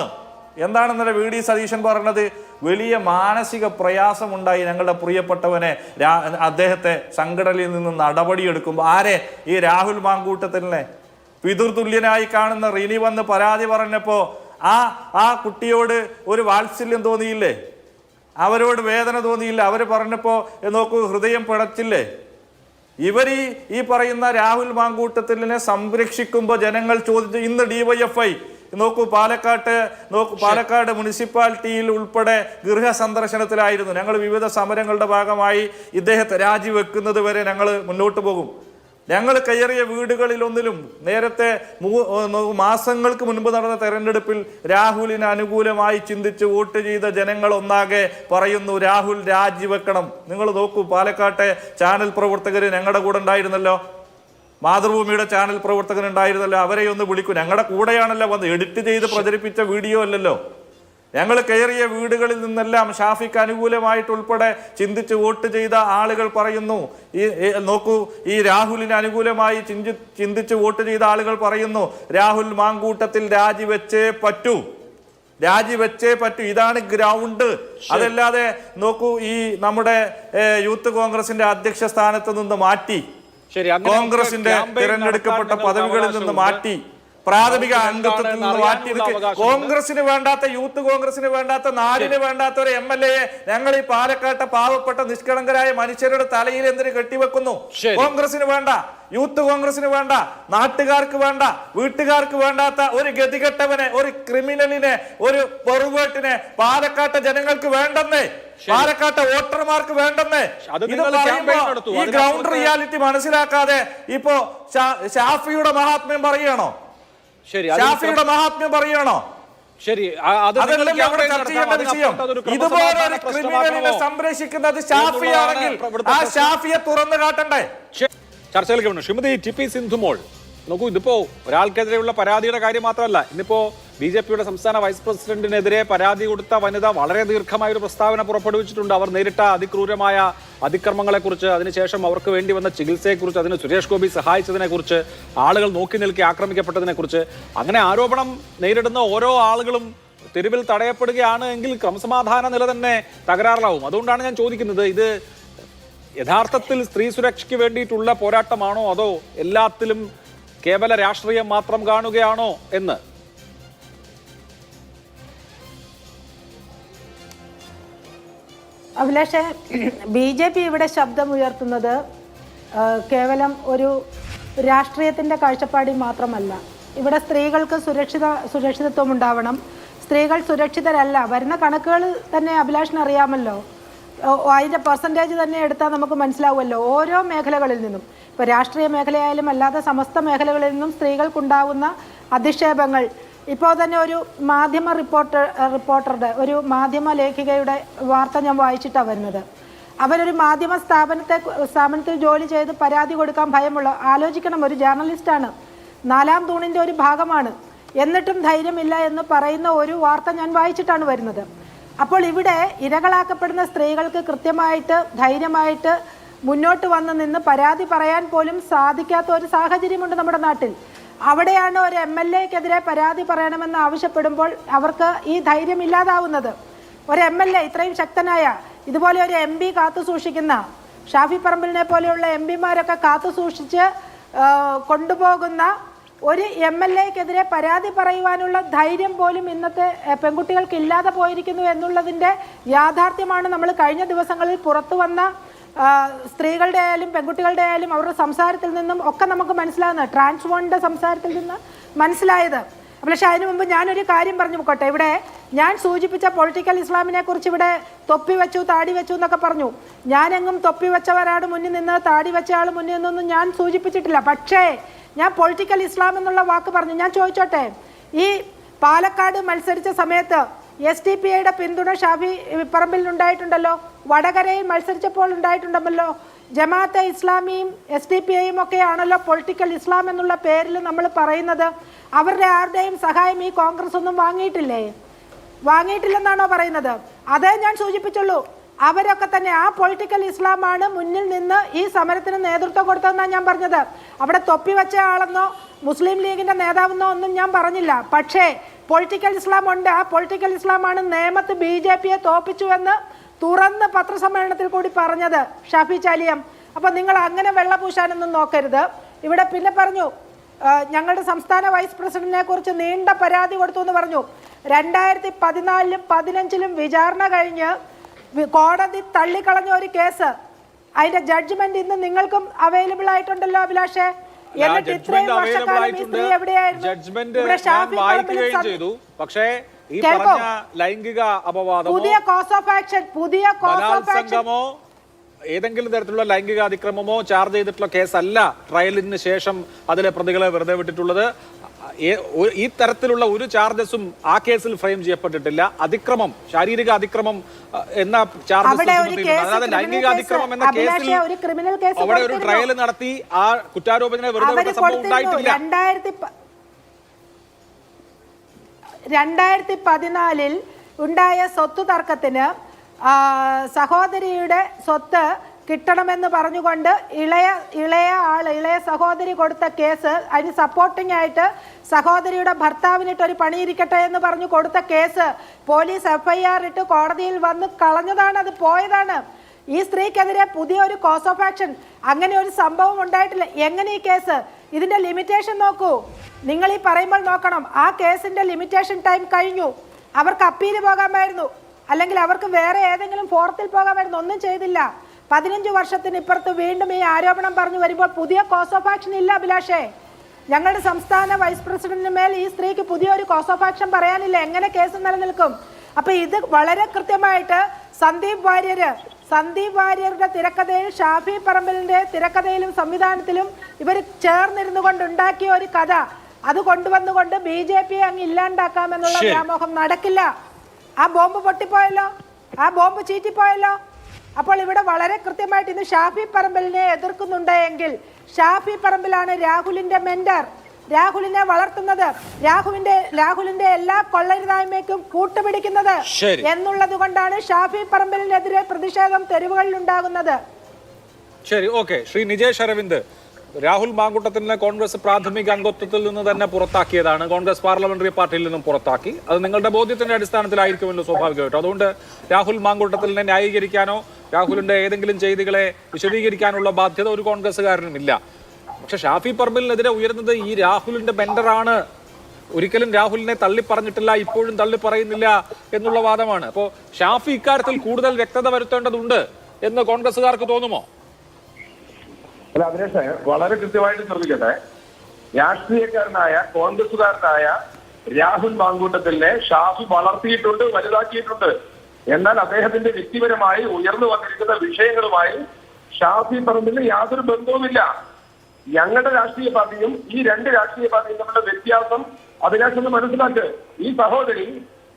എന്താണെന്നല്ല VD സതീശൻ പറഞ്ഞത്? വലിയ മാനസിക പ്രയാസമുണ്ടായി ഞങ്ങളുടെ പ്രിയപ്പെട്ടവനെ, അദ്ദേഹത്തെ സംഘടനയിൽ നിന്ന് നടപടിയെടുക്കുമ്പോൾ. ആരെ? ഈ രാഹുൽ മാങ്കൂട്ടത്തിനെ പിതൃതുല്യനായി കാണുന്ന റിനി വന്ന് പരാതി പറഞ്ഞപ്പോൾ ആ കുട്ടിയോട് ഒരു വാത്സല്യം തോന്നിയില്ലേ? അവരോട് വേദന തോന്നിയില്ല. അവർ പറഞ്ഞപ്പോൾ നോക്കൂ, ഹൃദയം പിടച്ചില്ലേ? ഇവർ ഈ പറയുന്ന രാഹുൽ മാങ്കൂട്ടത്തിലിനെ സംരക്ഷിക്കുമ്പോൾ ജനങ്ങൾ ചോദിച്ചു. ഇന്ന് DYFI നോക്കൂ, പാലക്കാട് മുനിസിപ്പാലിറ്റിയിൽ ഉൾപ്പെടെ ഗൃഹ സന്ദർശനത്തിലായിരുന്നു. ഞങ്ങൾ വിവിധ സമരങ്ങളുടെ ഭാഗമായി ഇദ്ദേഹത്തെ രാജിവെക്കുന്നത് വരെ ഞങ്ങൾ മുന്നോട്ട് പോകും. ഞങ്ങൾ കയറിയ വീടുകളിലൊന്നിലും നേരത്തെ മാസങ്ങൾക്ക് മുൻപ് നടന്ന തെരഞ്ഞെടുപ്പിൽ രാഹുലിന് അനുകൂലമായി ചിന്തിച്ച് വോട്ട് ചെയ്ത ജനങ്ങൾ ഒന്നാകെ പറയുന്നു രാഹുൽ രാജിവെക്കണം. നിങ്ങൾ നോക്കൂ, പാലക്കാട്ടെ ചാനൽ പ്രവർത്തകർ ഞങ്ങളുടെ കൂടെ ഉണ്ടായിരുന്നല്ലോ, മാതൃഭൂമിയുടെ ചാനൽ പ്രവർത്തകനുണ്ടായിരുന്നല്ലോ, അവരെ ഒന്ന് വിളിക്കൂ. ഞങ്ങളുടെ കൂടെയാണല്ലോ വന്ന് എഡിറ്റ് ചെയ്ത് പ്രചരിപ്പിച്ച വീഡിയോ അല്ലല്ലോ. ഞങ്ങൾ കയറിയ വീടുകളിൽ നിന്നെല്ലാം ഷാഫിക്ക് അനുകൂലമായിട്ടുൾപ്പെടെ ചിന്തിച്ച് വോട്ട് ചെയ്ത ആളുകൾ പറയുന്നു. നോക്കൂ, ഈ രാഹുലിന് അനുകൂലമായി ചിന്തിച്ച് വോട്ട് ചെയ്ത ആളുകൾ പറയുന്നു രാഹുൽ മാങ്കൂട്ടത്തിൽ രാജിവെച്ചേ പറ്റൂ. ഇതാണ് ഗ്രൗണ്ട്. അതല്ലാതെ നോക്കൂ, ഈ നമ്മുടെ യൂത്ത് കോൺഗ്രസിന്റെ അധ്യക്ഷ സ്ഥാനത്ത് നിന്ന് മാറ്റി, കോൺഗ്രസിന്റെ തിരഞ്ഞെടുക്കപ്പെട്ട പദവികളിൽ നിന്ന് മാറ്റി, പ്രാഥമിക അംഗത്വത്തിൽ നിന്ന് മാറ്റി, കോൺഗ്രസിന് വേണ്ടാത്ത, യൂത്ത് കോൺഗ്രസിന് വേണ്ടാത്ത, നാടിന് വേണ്ടാത്ത ഒരു MLA ഞങ്ങൾ ഈ പാലക്കാട്ടെ പാവപ്പെട്ട നിഷ്കളങ്കരായ മനുഷ്യരുടെ തലയിൽ എന്തിനു കെട്ടിവെക്കുന്നു? കോൺഗ്രസിന് വേണ്ട, യൂത്ത് കോൺഗ്രസിന് വേണ്ട, നാട്ടുകാർക്ക് വേണ്ട, വീട്ടുകാർക്ക് വേണ്ടാത്ത ഒരു ഗതികെട്ടവനെ, ഒരു ക്രിമിനലിനെ, ഒരു പെറുവേട്ടിനെ പാലക്കാട്ടെ ജനങ്ങൾക്ക് വേണ്ടെന്നേ, പാലക്കാട്ടെ വോട്ടർമാർക്ക് വേണ്ടെന്നേ. ഈ ഗ്രൗണ്ട് റിയാലിറ്റി മനസ്സിലാക്കാതെ ഇപ്പോ ഷാഫിയുടെ മഹാത്മ്യം പറയണോ? ഷാഫിയുടെ മഹാത്മ്യം പറയണോ? ശരി, ഇതുപോലെ ഒരു ക്രിമിനലിനെ സംരക്ഷിക്കുന്നത് ഷാഫിയാണെങ്കിൽ ആ ഷാഫിയെ തുറന്നു കാട്ടണ്ടേ? ചർച്ചയിലേക്ക് വേണം. ശ്രീമതി TP സിന്ധുമോൾ, നോക്കൂ, ഇതിപ്പോ ഒരാൾക്കെതിരെയുള്ള പരാതിയുടെ കാര്യം മാത്രമല്ല, ഇന്നിപ്പോ BJPയുടെ സംസ്ഥാന വൈസ് പ്രസിഡന്റിനെതിരെ പരാതി കൊടുത്ത വനിത വളരെ ദീർഘമായ ഒരു പ്രസ്താവന പുറപ്പെടുവിച്ചിട്ടുണ്ട്. അവർ നേരിട്ട അതിക്രൂരമായ അതിക്രമങ്ങളെക്കുറിച്ച്, അതിനുശേഷം അവർക്ക് വേണ്ടി വന്ന ചികിത്സയെക്കുറിച്ച്, അതിന് സുരേഷ് ഗോപി സഹായിച്ചതിനെക്കുറിച്ച്, ആളുകൾ നോക്കി നിൽക്കി ആക്രമിക്കപ്പെട്ടതിനെക്കുറിച്ച്. അങ്ങനെ ആരോപണം നേരിടുന്ന ഓരോ ആളുകളും തെരുവിൽ തടയപ്പെടുകയാണ് എങ്കിൽ ക്രമസമാധാന നില തന്നെ തകരാറിലാവും. അതുകൊണ്ടാണ് ഞാൻ ചോദിക്കുന്നത്, ഇത് യഥാർത്ഥത്തിൽ സ്ത്രീ സുരക്ഷയ്ക്ക് വേണ്ടിയിട്ടുള്ള പോരാട്ടമാണോ, അതോ എല്ലാത്തിലും കേവല രാഷ്ട്രീയം മാത്രം കാണുകയാണോ എന്ന്? അഭിലാഷേ, BJP ഇവിടെ ശബ്ദമുയർത്തുന്നത് കേവലം ഒരു രാഷ്ട്രീയത്തിൻ്റെ കാഴ്ചപ്പാടിൽ മാത്രമല്ല. ഇവിടെ സ്ത്രീകൾക്ക് സുരക്ഷിതത്വം ഉണ്ടാവണം. സ്ത്രീകൾ സുരക്ഷിതരല്ല. വരുന്ന കണക്കുകൾ തന്നെ അഭിലാഷിന് അറിയാമല്ലോ. അതിൻ്റെ പെർസെൻറ്റേജ് തന്നെ എടുത്താൽ നമുക്ക് മനസ്സിലാവുമല്ലോ. ഓരോ മേഖലകളിൽ നിന്നും, ഇപ്പോൾ രാഷ്ട്രീയ മേഖലയായാലും അല്ലാതെ സമസ്ത മേഖലകളിൽ നിന്നും സ്ത്രീകൾക്കുണ്ടാവുന്ന അധിക്ഷേപങ്ങൾ. ഇപ്പോൾ തന്നെ ഒരു മാധ്യമ റിപ്പോർട്ടറുടെ, ഒരു മാധ്യമ ലേഖികയുടെ വാർത്ത ഞാൻ വായിച്ചിട്ടാണ് വരുന്നത്. അവരൊരു മാധ്യമ സ്ഥാപനത്തിൽ ജോലി ചെയ്ത് പരാതി കൊടുക്കാൻ ഭയമുള്ള, ആലോചിക്കണം, ഒരു ജേർണലിസ്റ്റാണ്, 4-ാം തൂണിൻ്റെ ഒരു ഭാഗമാണ്, എന്നിട്ടും ധൈര്യമില്ല എന്ന് പറയുന്ന ഒരു വാർത്ത ഞാൻ വായിച്ചിട്ടാണ് വരുന്നത്. അപ്പോൾ ഇവിടെ ഇരകളാക്കപ്പെടുന്ന സ്ത്രീകൾക്ക് കൃത്യമായിട്ട് ധൈര്യമായിട്ട് മുന്നോട്ട് വന്ന് നിന്ന് പരാതി പറയാൻ പോലും സാധിക്കാത്ത ഒരു സാഹചര്യമുണ്ട് നമ്മുടെ നാട്ടിൽ. അവിടെയാണ് ഒരു MLAക്കെതിരെ പരാതി പറയണമെന്ന് ആവശ്യപ്പെടുമ്പോൾ അവർക്ക് ഈ ധൈര്യം ഇല്ലാതാവുന്നത്. ഒരു MLA, ഇത്രയും ശക്തനായ, ഇതുപോലെ ഒരു MP കാത്തു സൂക്ഷിക്കുന്ന, ഷാഫി പറമ്പിലിനെ പോലെയുള്ള MPമാരൊക്കെ കാത്തു സൂക്ഷിച്ച് കൊണ്ടുപോകുന്ന ഒരു MLAക്കെതിരെ പരാതി പറയുവാനുള്ള ധൈര്യം പോലും ഇന്നത്തെ പെൺകുട്ടികൾക്ക് ഇല്ലാതെ പോയിരിക്കുന്നു എന്നുള്ളതിൻ്റെ യാഥാർത്ഥ്യമാണ് നമ്മൾ കഴിഞ്ഞ ദിവസങ്ങളിൽ പുറത്തു വന്ന സ്ത്രീകളുടെ ആയാലും പെൺകുട്ടികളുടെ ആയാലും അവരുടെ സംസാരത്തിൽ നിന്നും ഒക്കെ നമുക്ക് മനസ്സിലാകുന്നത്, ട്രാൻസ്ഫോണിൻ്റെ സംസാരത്തിൽ നിന്ന് മനസ്സിലായത്. പക്ഷേ അതിനു മുമ്പ് ഞാനൊരു കാര്യം പറഞ്ഞു പോട്ടെ. ഇവിടെ ഞാൻ സൂചിപ്പിച്ച പൊളിറ്റിക്കൽ ഇസ്ലാമിനെ കുറിച്ച് ഇവിടെ തൊപ്പി വെച്ചു, താടി വെച്ചു എന്നൊക്കെ പറഞ്ഞു. ഞാനെങ്ങും തൊപ്പി വെച്ചവരാട് മുന്നിൽ നിന്ന്, താടി വെച്ച ആൾ മുന്നിൽ നിന്നൊന്നും ഞാൻ സൂചിപ്പിച്ചിട്ടില്ല. പക്ഷേ ഞാൻ പൊളിറ്റിക്കൽ ഇസ്ലാം എന്നുള്ള വാക്ക് പറഞ്ഞു. ഞാൻ ചോദിച്ചോട്ടെ, ഈ പാലക്കാട് മത്സരിച്ച സമയത്ത് SDPIയുടെ പിന്തുണ ഷാഫി പറമ്പിലിനുണ്ടായിട്ടുണ്ടല്ലോ, വടകരയിൽ മത്സരിച്ചപ്പോൾ ഉണ്ടായിട്ടുണ്ടല്ലോ. ജമാഅത്തെ ഇസ്ലാമിയും SDPIയും ഒക്കെയാണല്ലോ പൊളിറ്റിക്കൽ ഇസ്ലാം എന്നുള്ള പേരിൽ നമ്മൾ പറയുന്നത്. അവരുടെ ആരുടെയും സഹായം ഈ കോൺഗ്രസ് ഒന്നും വാങ്ങിയിട്ടില്ലെന്നാണോ പറയുന്നത്? അതേ ഞാൻ സൂചിപ്പിച്ചുള്ളൂ. അവരൊക്കെ തന്നെ ആ പൊളിറ്റിക്കൽ ഇസ്ലാമാണ് മുന്നിൽ നിന്ന് ഈ സമരത്തിന് നേതൃത്വം കൊടുത്തതെന്നാണ് ഞാൻ പറഞ്ഞത്. അവിടെ തൊപ്പി വെച്ച ആളെന്നോ മുസ്ലിം ലീഗിന്റെ നേതാവെന്നോ ഒന്നും ഞാൻ പറഞ്ഞില്ല. പക്ഷേ പൊളിറ്റിക്കൽ ഇസ്ലാം ഉണ്ട്. ആ പൊളിറ്റിക്കൽ ഇസ്ലാമാണ് നേമത്ത് BJPയെ തോപ്പിച്ചുവെന്ന് തുറന്ന് പത്രസമ്മേളനത്തിൽ കൂടി പറഞ്ഞത് ഷാഫി ചാലിയം. അപ്പം നിങ്ങൾ അങ്ങനെ വെള്ളപൂശാനൊന്നും നോക്കരുത്. ഇവിടെ പിന്നെ പറഞ്ഞു, ഞങ്ങളുടെ സംസ്ഥാന വൈസ് പ്രസിഡന്റിനെ കുറിച്ച് നീണ്ട പരാതി കൊടുത്തു എന്ന് പറഞ്ഞു. 2014-ലും 2015-ലും വിചാരണ കഴിഞ്ഞ് കോടതി തള്ളിക്കളഞ്ഞ ഒരു കേസ്, അതിന്റെ ജഡ്ജ്മെന്റ് ഇന്ന് നിങ്ങൾക്കും അവൈലബിൾ ആയിട്ടുണ്ടല്ലോ അഭിലാഷേ. എന്നിട്ട് ഇത്രയും വർഷക്കാലം ഈ സ്ത്രീ എവിടെയായിരുന്നു? ഇവിടെ ഷാഫി പറമ്പിലും ചെയ്തു. പക്ഷേ ഈ പറഞ്ഞ ലൈംഗിക അപവാദമോ പുതിയ കോസ് ഓഫ് ആക്ഷൻ ഏതെങ്കിലും തരത്തിലുള്ള ലൈംഗിക അതിക്രമമോ ചാർജ് ചെയ്തിട്ടുള്ള കേസല്ല ട്രയലിന് ശേഷം അതിലെ പ്രതികളെ വെറുതെ വിട്ടിട്ടുള്ളത്. ഈ തരത്തിലുള്ള ഒരു ചാർജസും ആ കേസിൽ ഫ്രെയിം ചെയ്യപ്പെട്ടിട്ടില്ല. അതിക്രമം, ശാരീരിക അതിക്രമം എന്ന ചാർജസ്, അതായത് ലൈംഗിക അതിക്രമം എന്ന കേസിൽ അവിടെ ഒരു ട്രയൽ നടത്തി ആ കുറ്റാരോപണനെ വെറുതെ വിട്ട സംഭവം ഉണ്ടായിട്ടില്ല. 2014 ഉണ്ടായ സ്വത്ത് തർക്കത്തിന് സഹോദരിയുടെ സ്വത്ത് കിട്ടണമെന്ന് പറഞ്ഞുകൊണ്ട് ഇളയ സഹോദരി കൊടുത്ത കേസ്, അതിന് സപ്പോർട്ടിംഗ് ആയിട്ട് സഹോദരിയുടെ ഭർത്താവിനിട്ട് ഒരു പണിയിരിക്കട്ടെ എന്ന് പറഞ്ഞു കൊടുത്ത കേസ് പോലീസ് FIR ഇട്ട് കോടതിയിൽ വന്ന് കളഞ്ഞതാണ്, അത് പോയതാണ്. ഈ സ്ത്രീക്കെതിരെ പുതിയൊരു കോസ് ഓഫ് ആക്ഷൻ, അങ്ങനെ ഒരു സംഭവം ഉണ്ടായിട്ടില്ല. എങ്ങനെ ഈ കേസ്? ഇതിന്റെ ലിമിറ്റേഷൻ നോക്കൂ, നിങ്ങൾ ഈ പറയുമ്പോൾ നോക്കണം. ആ കേസിന്റെ ലിമിറ്റേഷൻ ടൈം കഴിഞ്ഞു. അവർക്ക് അപ്പീൽ പോകാമായിരുന്നു, അല്ലെങ്കിൽ അവർക്ക് വേറെ ഏതെങ്കിലും ഫോർത്തിൽ പോകാമായിരുന്നു. ഒന്നും ചെയ്തില്ല. 15 വർഷത്തിന് ഇപ്പുറത്ത് വീണ്ടും ഈ ആരോപണം പറഞ്ഞു വരുമ്പോൾ പുതിയ കോസ് ഓഫ് ആക്ഷൻ ഇല്ല അഭിലാഷേ. ഞങ്ങളുടെ സംസ്ഥാന വൈസ് പ്രസിഡന്റിന് മേൽ ഈ സ്ത്രീക്ക് പുതിയൊരു കോസ് ഓഫ് ആക്ഷൻ പറയാനില്ല. എങ്ങനെ കേസ് നിലനിൽക്കും? അപ്പൊ ഇത് വളരെ കൃത്യമായിട്ട് സന്ദീപ് വാര്യരുടെ തിരക്കഥയിൽ, ഷാഫി പറമ്പിലിന്റെ തിരക്കഥയിലും സംവിധാനത്തിലും ഇവർ ചേർന്നിരുന്നു കൊണ്ട് ഉണ്ടാക്കിയ ഒരു കഥ, അത് കൊണ്ടുവന്നുകൊണ്ട് BJP അങ്ങ് ഇല്ലാണ്ടാക്കാമെന്നുള്ള വ്യാമോഹം നടക്കില്ല. ആ ബോംബ് പൊട്ടിപ്പോയല്ലോ, ആ ബോംബ് ചീറ്റിപ്പോയല്ലോ. അപ്പോൾ ഇവിടെ വളരെ കൃത്യമായിട്ട് ഇന്ന് ഷാഫി പറമ്പിലിനെ എതിർക്കുന്നുണ്ടെങ്കിൽ ഷാഫി പറമ്പിലാണ് രാഹുലിന്റെ മെന്റർ, രാഹുലിനെ വളർത്തുന്നത്, രാഹുലിന്റെ എല്ലാ കൊള്ളരുതായ്മയ്ക്കും കൂട്ടുപിടിക്കുന്നത് എന്നുള്ളത് കൊണ്ടാണ് ഷാഫി പറമ്പിലിനെതിരെ പ്രതിഷേധം തെരുവുകളിൽ ഉണ്ടാകുന്നത്. ശരി, ഓക്കെ. ശ്രീ നിജേഷ് അരവിന്ദ്, രാഹുൽ മാങ്കൂട്ടത്തിനെ കോൺഗ്രസ് പ്രാഥമിക അംഗത്വത്തിൽ നിന്ന് തന്നെ പുറത്താക്കിയതാണ്, കോൺഗ്രസ് പാർലമെന്ററി പാർട്ടിയിൽ നിന്നും പുറത്താക്കി. അത് നിങ്ങളുടെ ബോധ്യത്തിന്റെ അടിസ്ഥാനത്തിലായിരിക്കുമല്ലോ സ്വാഭാവികമായിട്ടും. അതുകൊണ്ട് രാഹുൽ മാങ്കൂട്ടത്തിനെ ന്യായീകരിക്കാനോ രാഹുലിന്റെ ഏതെങ്കിലും ചെയ്തികളെ വിശദീകരിക്കാനുള്ള ബാധ്യത ഒരു കോൺഗ്രസ്സുകാരനും ഇല്ല. പക്ഷെ ഷാഫി പറമ്പിലിനെതിരെ ഉയർന്നത് ഈ രാഹുലിന്റെ മെന്ററാണ്, ഒരിക്കലും രാഹുലിനെ തള്ളി പറഞ്ഞിട്ടില്ല, ഇപ്പോഴും തള്ളി പറയുന്നില്ല എന്നുള്ള വാദമാണ്. അപ്പോൾ ഷാഫി ഇക്കാര്യത്തിൽ കൂടുതൽ വ്യക്തത വരുത്തേണ്ടതുണ്ട് എന്ന് കോൺഗ്രസ്സുകാർക്ക് തോന്നുമോ? അല്ല അഭിലാഷേ, വളരെ കൃത്യമായിട്ട് ശ്രദ്ധിക്കട്ടെ. രാഷ്ട്രീയക്കാരനായ കോൺഗ്രസുകാരനായ രാഹുൽ മാങ്കൂട്ടത്തിനെ ഷാഫി വളർത്തിയിട്ടുണ്ട്, വലുതാക്കിയിട്ടുണ്ട്. എന്നാൽ അദ്ദേഹത്തിന്റെ വ്യക്തിപരമായി ഉയർന്നു വന്നിരിക്കുന്ന വിഷയങ്ങളുമായി ഷാഫി പറമ്പിലിന് യാതൊരു ബന്ധവുമില്ല. ഞങ്ങളുടെ രാഷ്ട്രീയ പാർട്ടിയും ഈ രണ്ട് രാഷ്ട്രീയ പാർട്ടിയും തമ്മിലുള്ള വ്യത്യാസം അഭിലാഷെന്ന് മനസ്സിലാക്ക്. ഈ സഹോദരി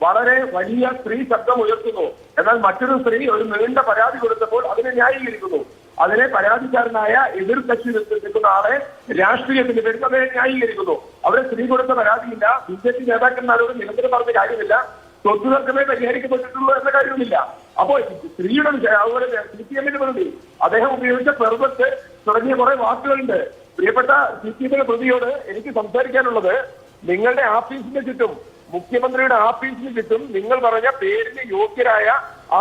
വളരെ വലിയ സ്ത്രീ ശബ്ദം ഉയർത്തുന്നു, എന്നാൽ മറ്റൊരു സ്ത്രീ ഒരു നീണ്ട പരാതി കൊടുത്തപ്പോൾ അതിനെ ന്യായീകരിക്കുന്നു. അതിനെ പരാതിക്കാരനായ എതിർ കക്ഷി നിൽക്കുന്ന ആളെ രാഷ്ട്രീയത്തിന്റെ പേരിൽ അതിനെ ന്യായീകരിക്കുന്നു. അവിടെ സ്ത്രീ കൊടുത്ത പരാതിയില്ല, BJP നേതാക്കന്മാരോട് നിരന്തരം പറഞ്ഞ കാര്യമില്ല, സ്വത്ത് തർക്കമേ പരിഹരിക്കപ്പെട്ടിട്ടുള്ളൂ എന്ന കാര്യവുമില്ല. അപ്പോൾ സ്ത്രീയുടെ അതുപോലെ CPM-ന്റെ പ്രതി അദ്ദേഹം ഉപയോഗിച്ച പെർവത്ത് തുടങ്ങിയ കുറെ വാക്കുകളുണ്ട്. പ്രിയപ്പെട്ട CPM പ്രതിയോട് എനിക്ക് സംസാരിക്കാനുള്ളത്, നിങ്ങളുടെ ആഫീസിന് ചുറ്റും, മുഖ്യമന്ത്രിയുടെ ആഫീസിന് ചുറ്റും നിങ്ങൾ പറഞ്ഞ പേരിന് യോഗ്യരായ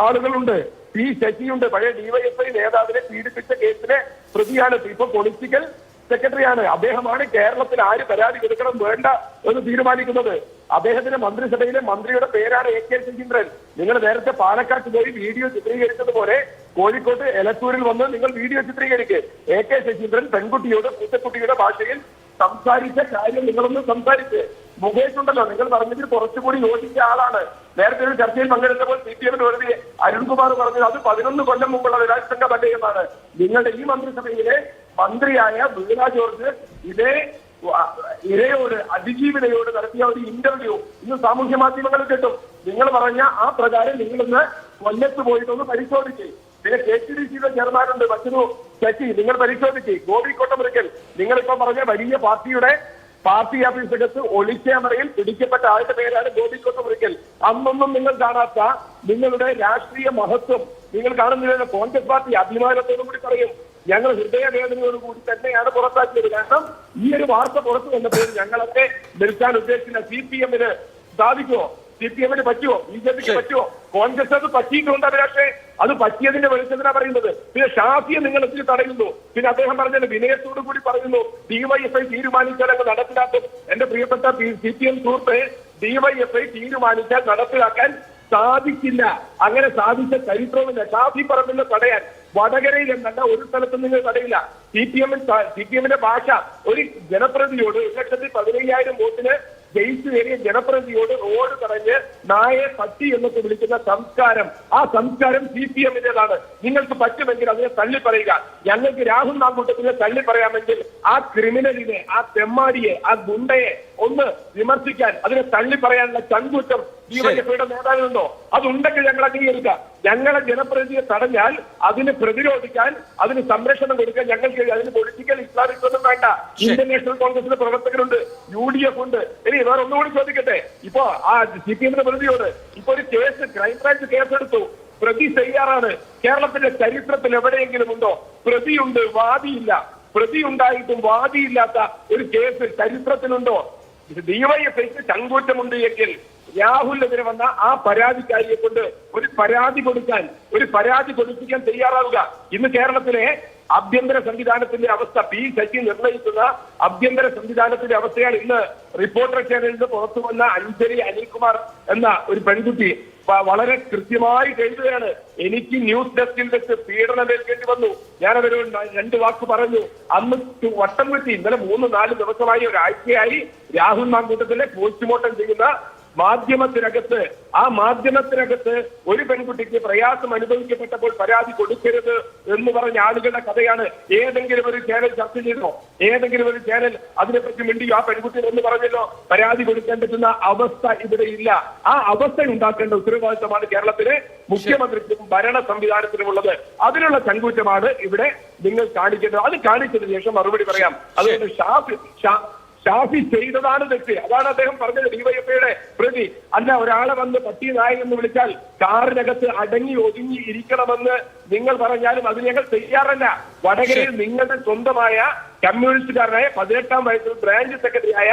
ആളുകളുണ്ട്. P. ശശിയുണ്ട്, പഴയ DYFI നേതാവിനെ പീഡിപ്പിച്ച കേസിലെ പ്രതിയാണ്, ഇപ്പൊ പൊളിറ്റിക്കൽ സെക്രട്ടറിയാണ്. അദ്ദേഹമാണ് കേരളത്തിൽ ആര് പരാതി കൊടുക്കണം വേണ്ട എന്ന് തീരുമാനിക്കുന്നത്. അദ്ദേഹത്തിന്റെ മന്ത്രിസഭയിലെ മന്ത്രിയുടെ പേരാണ് AK ശശീന്ദ്രൻ. നിങ്ങൾ നേരത്തെ പാലക്കാട്ട് പോയി വീഡിയോ ചിത്രീകരിച്ചതുപോലെ കോഴിക്കോട്ട് എലത്തൂരിൽ വന്ന് നിങ്ങൾ വീഡിയോ ചിത്രീകരിക്കുക. AK ശശീന്ദ്രൻ പെൺകുട്ടിയോട് പൂച്ചക്കുട്ടിയുടെ ഭാഷയിൽ സംസാരിച്ച കാര്യം നിങ്ങളൊന്ന് സംസാരിച്ച്. മുകേഷ് ഉണ്ടല്ലോ, നിങ്ങൾ പറഞ്ഞതിൽ കുറച്ചുകൂടി യോജിച്ച ആളാണ്. നേരത്തെ ഒരു ചർച്ചയിൽ പങ്കെടുത്തപ്പോൾ CPM-ന് വെറുതെ അരുൺകുമാർ പറഞ്ഞത് അത് 11 കൊല്ലം മുമ്പുള്ള വിരാജ് എന്നാണ്. നിങ്ങളുടെ ഈ മന്ത്രിസഭയിലെ മന്ത്രിയായ വീണ ജോർജ് ഇതേ ഇരയോട്, അതിജീവിതയോട് നടത്തിയ ഒരു ഇന്റർവ്യൂ ഇന്ന് സാമൂഹ്യ മാധ്യമങ്ങളിൽ കിട്ടും. നിങ്ങൾ പറഞ്ഞ ആ പ്രകാരം നിങ്ങളിന്ന് കൊല്ലത്ത് പോയിട്ടൊന്ന് പരിശോധിച്ച്. പിന്നെ KTDCയുടെ ചെയർമാനുണ്ട് മറ്റൊരു ശശി, നിങ്ങൾ പരിശോധിച്ച്. ഗോപിക്കോട്ടമുറിക്കൽ, നിങ്ങളിപ്പോ പറഞ്ഞ വലിയ പാർട്ടി ഓഫീസകത്ത് ഒളിക്യാമറയിൽ പിടിക്കപ്പെട്ട ആളുടെ പേരാണ് ഗോപിക്കോട്ടമുറിക്കൽ. അന്നൊന്നും നിങ്ങൾ കാണാത്ത നിങ്ങളുടെ രാഷ്ട്രീയ മഹത്വം നിങ്ങൾ കാണുന്നില്ല. കോൺഗ്രസ് പാർട്ടി അഭിമാനത്തോടു കൂടി പറയും, ഞങ്ങൾ ഹൃദയവേദനയോടുകൂടി തന്നെയാണ് പുറത്താക്കിയത്. കാരണം ഈ ഒരു വാർത്ത പുറത്തു വന്നപ്പോൾ ഞങ്ങളൊക്കെ നിൽക്കാൻ ഉദ്ദേശിക്കുന്ന CPM-ന് സാധിക്കുമോ? CPM-ന് പറ്റുമോ? BJP-ക്ക് പറ്റുമോ? കോൺഗ്രസ് അത് പറ്റിയിട്ടുണ്ട് അഭിലാഷേ. അത് പറ്റിയതിന്റെ വെളിച്ചത്തിനാ പറയുന്നത്. പിന്നെ ഷാഫിയെ നിങ്ങൾ എത്തിരി തടയുന്നു. പിന്നെ അദ്ദേഹം പറഞ്ഞത് വിനയത്തോടു കൂടി പറയുന്നു DYFI തീരുമാനിച്ചാൽ അങ്ങ് നടപ്പിലാക്കും. എന്റെ പ്രിയപ്പെട്ട CPM സുഹൃത്തെ, DYFI തീരുമാനിച്ചാൽ നടപ്പിലാക്കാൻ സാധിക്കില്ല. അങ്ങനെ സാധിച്ച ചരിത്രവുമില്ല. ഷാഫി പറമ്പിലിനെ തടയാൻ വടകരയിൽ എന്നല്ല ഒരു സ്ഥലത്തും നിങ്ങൾ തടയില്ല. CPM-ന്റെ ഭാഷ ഒരു ജനപ്രതിയോട് 1,15,000 വോട്ടിന് ജയിച്ചു കയറിയ ജനപ്രതിയോട് റോഡ് തടഞ്ഞ് നായെ പട്ടി എന്നൊക്കെ വിളിക്കുന്ന സംസ്കാരം, ആ സംസ്കാരം CPM-ന്റേതാണ്. നിങ്ങൾക്ക് പറ്റുമെങ്കിൽ അതിനെ തള്ളി പറയുക. ഞങ്ങൾക്ക് രാഹുൽ മാങ്കൂട്ടത്തിനെ തള്ളി പറയാമെങ്കിൽ ആ ക്രിമിനലിനെ, ആ തെമ്മാടിയെ, ആ ഗുണ്ടയെ ഒന്ന് വിമർശിക്കാൻ, അതിനെ തള്ളി പറയാനുള്ള ചങ്കൂറ്റം ഡിവൈഎഫ്ഐയുടെ നേതാവിനുണ്ടോ? അതുണ്ടെങ്കിൽ ഞങ്ങൾ അംഗീകരിക്കാം. ഞങ്ങളെ ജനപ്രതിനിധിയെ തടഞ്ഞാൽ അതിന് പ്രതിരോധിക്കാൻ, അതിന് സംരക്ഷണം കൊടുക്കാൻ ഞങ്ങൾക്ക് അതിന് പൊളിറ്റിക്കൽ ഇസ്ലാമിക് ഒന്നും വേണ്ട. ഇന്ത്യൻ നാഷണൽ കോൺഗ്രസിന്റെ പ്രവർത്തകരുണ്ട്, UDF ഉണ്ട്. ഇനി വേറെ ഒന്നുകൂടി ചോദിക്കട്ടെ. ഇപ്പോ ആ CPM-ന്റെ പ്രതിയോട് ഇപ്പൊ ഒരു കേസ്, ക്രൈംബ്രാഞ്ച് കേസെടുത്തു, പ്രതി തയ്യാറാണ്. കേരളത്തിന്റെ ചരിത്രത്തിൽ എവിടെയെങ്കിലും ഉണ്ടോ പ്രതിയുണ്ട് വാദിയില്ല? പ്രതി ഉണ്ടായിട്ടും വാദിയില്ലാത്ത ഒരു കേസ് ചരിത്രത്തിലുണ്ടോ? ഡിവൈഎഫ്ഐക്ക് ചങ്കൂറ്റമുണ്ട് എങ്കിൽ രാഹുലിനെതിരെ വന്ന ആ പരാതിക്കാരിയെ കൊണ്ട് ഒരു പരാതി കൊടുപ്പിക്കാൻ തയ്യാറാവുക. ഇന്ന് കേരളത്തിലെ ആഭ്യന്തര സംവിധാനത്തിന്റെ അവസ്ഥ ശശി നിർണയിക്കുന്ന ആഭ്യന്തര സംവിധാനത്തിന്റെ അവസ്ഥയാണ്. ഇന്ന് റിപ്പോർട്ടർ ചാനലിൽ പുറത്തു വന്ന അഞ്ജലി അനിൽകുമാർ എന്ന ഒരു പെൺകുട്ടി വളരെ കൃത്യമായി എഴുതുകയാണ്. എനിക്ക് ന്യൂസ് ഡെസ്കിൽ വെച്ച് പീഡനം ഏൽക്കേണ്ടി വന്നു. ഞാനവരോട് 2 വാക്ക് പറഞ്ഞു. അന്ന് വട്ടം വെട്ടി. ഇന്നലെ 3-4 ദിവസമായി, ഒരാഴ്ചയായി രാഹുൽ മാങ്കൂട്ടത്തിലെ പോസ്റ്റ്മോർട്ടം ചെയ്യുന്ന മാധ്യമത്തിനകത്ത് ഒരു പെൺകുട്ടിക്ക് പ്രയാസം അനുഭവിക്കപ്പെട്ടപ്പോൾ പരാതി കൊടുക്കരുത് എന്ന് പറഞ്ഞ ആളുകളുടെ കഥയാണ്. ഏതെങ്കിലും ഒരു ചാനൽ ചർച്ച ചെയ്തോ? ഏതെങ്കിലും ഒരു ചാനൽ അതിനെപ്പറ്റി മിണ്ടിയോ? ആ പെൺകുട്ടി എന്ന് പറഞ്ഞല്ലോ പരാതി കൊടുക്കാൻ പറ്റുന്ന അവസ്ഥ ഇവിടെ ഇല്ല. ആ അവസ്ഥ ഉണ്ടാക്കേണ്ട ഉത്തരവാദിത്തമാണ് കേരളത്തിലെ മുഖ്യമന്ത്രിക്കും ഭരണ സംവിധാനത്തിനുമുള്ളത്. അതിനുള്ള ചങ്കൂറ്റമാണ് ഇവിടെ നിങ്ങൾ കാണിക്കേണ്ടത്. അത് കാണിച്ചതിന് ശേഷം മറുപടി പറയാം. അതുകൊണ്ട് ഷാഫി ചെയ്തതാണ് തെറ്റ്. അതാണ് അദ്ദേഹം പറഞ്ഞത്. ഡിവൈഎഫ്ഐയുടെ പ്രതി അല്ല, ഒരാളെ വന്ന് പട്ടി നായ എന്ന് വിളിച്ചാൽ കാറിനകത്ത് അടങ്ങി ഒതുങ്ങി ഇരിക്കണമെന്ന് നിങ്ങൾ പറഞ്ഞാലും അത് ഞങ്ങൾ തയ്യാറല്ല. വടകരയിൽ നിങ്ങളുടെ സ്വന്തമായ കമ്മ്യൂണിസ്റ്റുകാരനായ 18-ാം വയസ്സിൽ ബ്രാഞ്ച് സെക്രട്ടറിയായ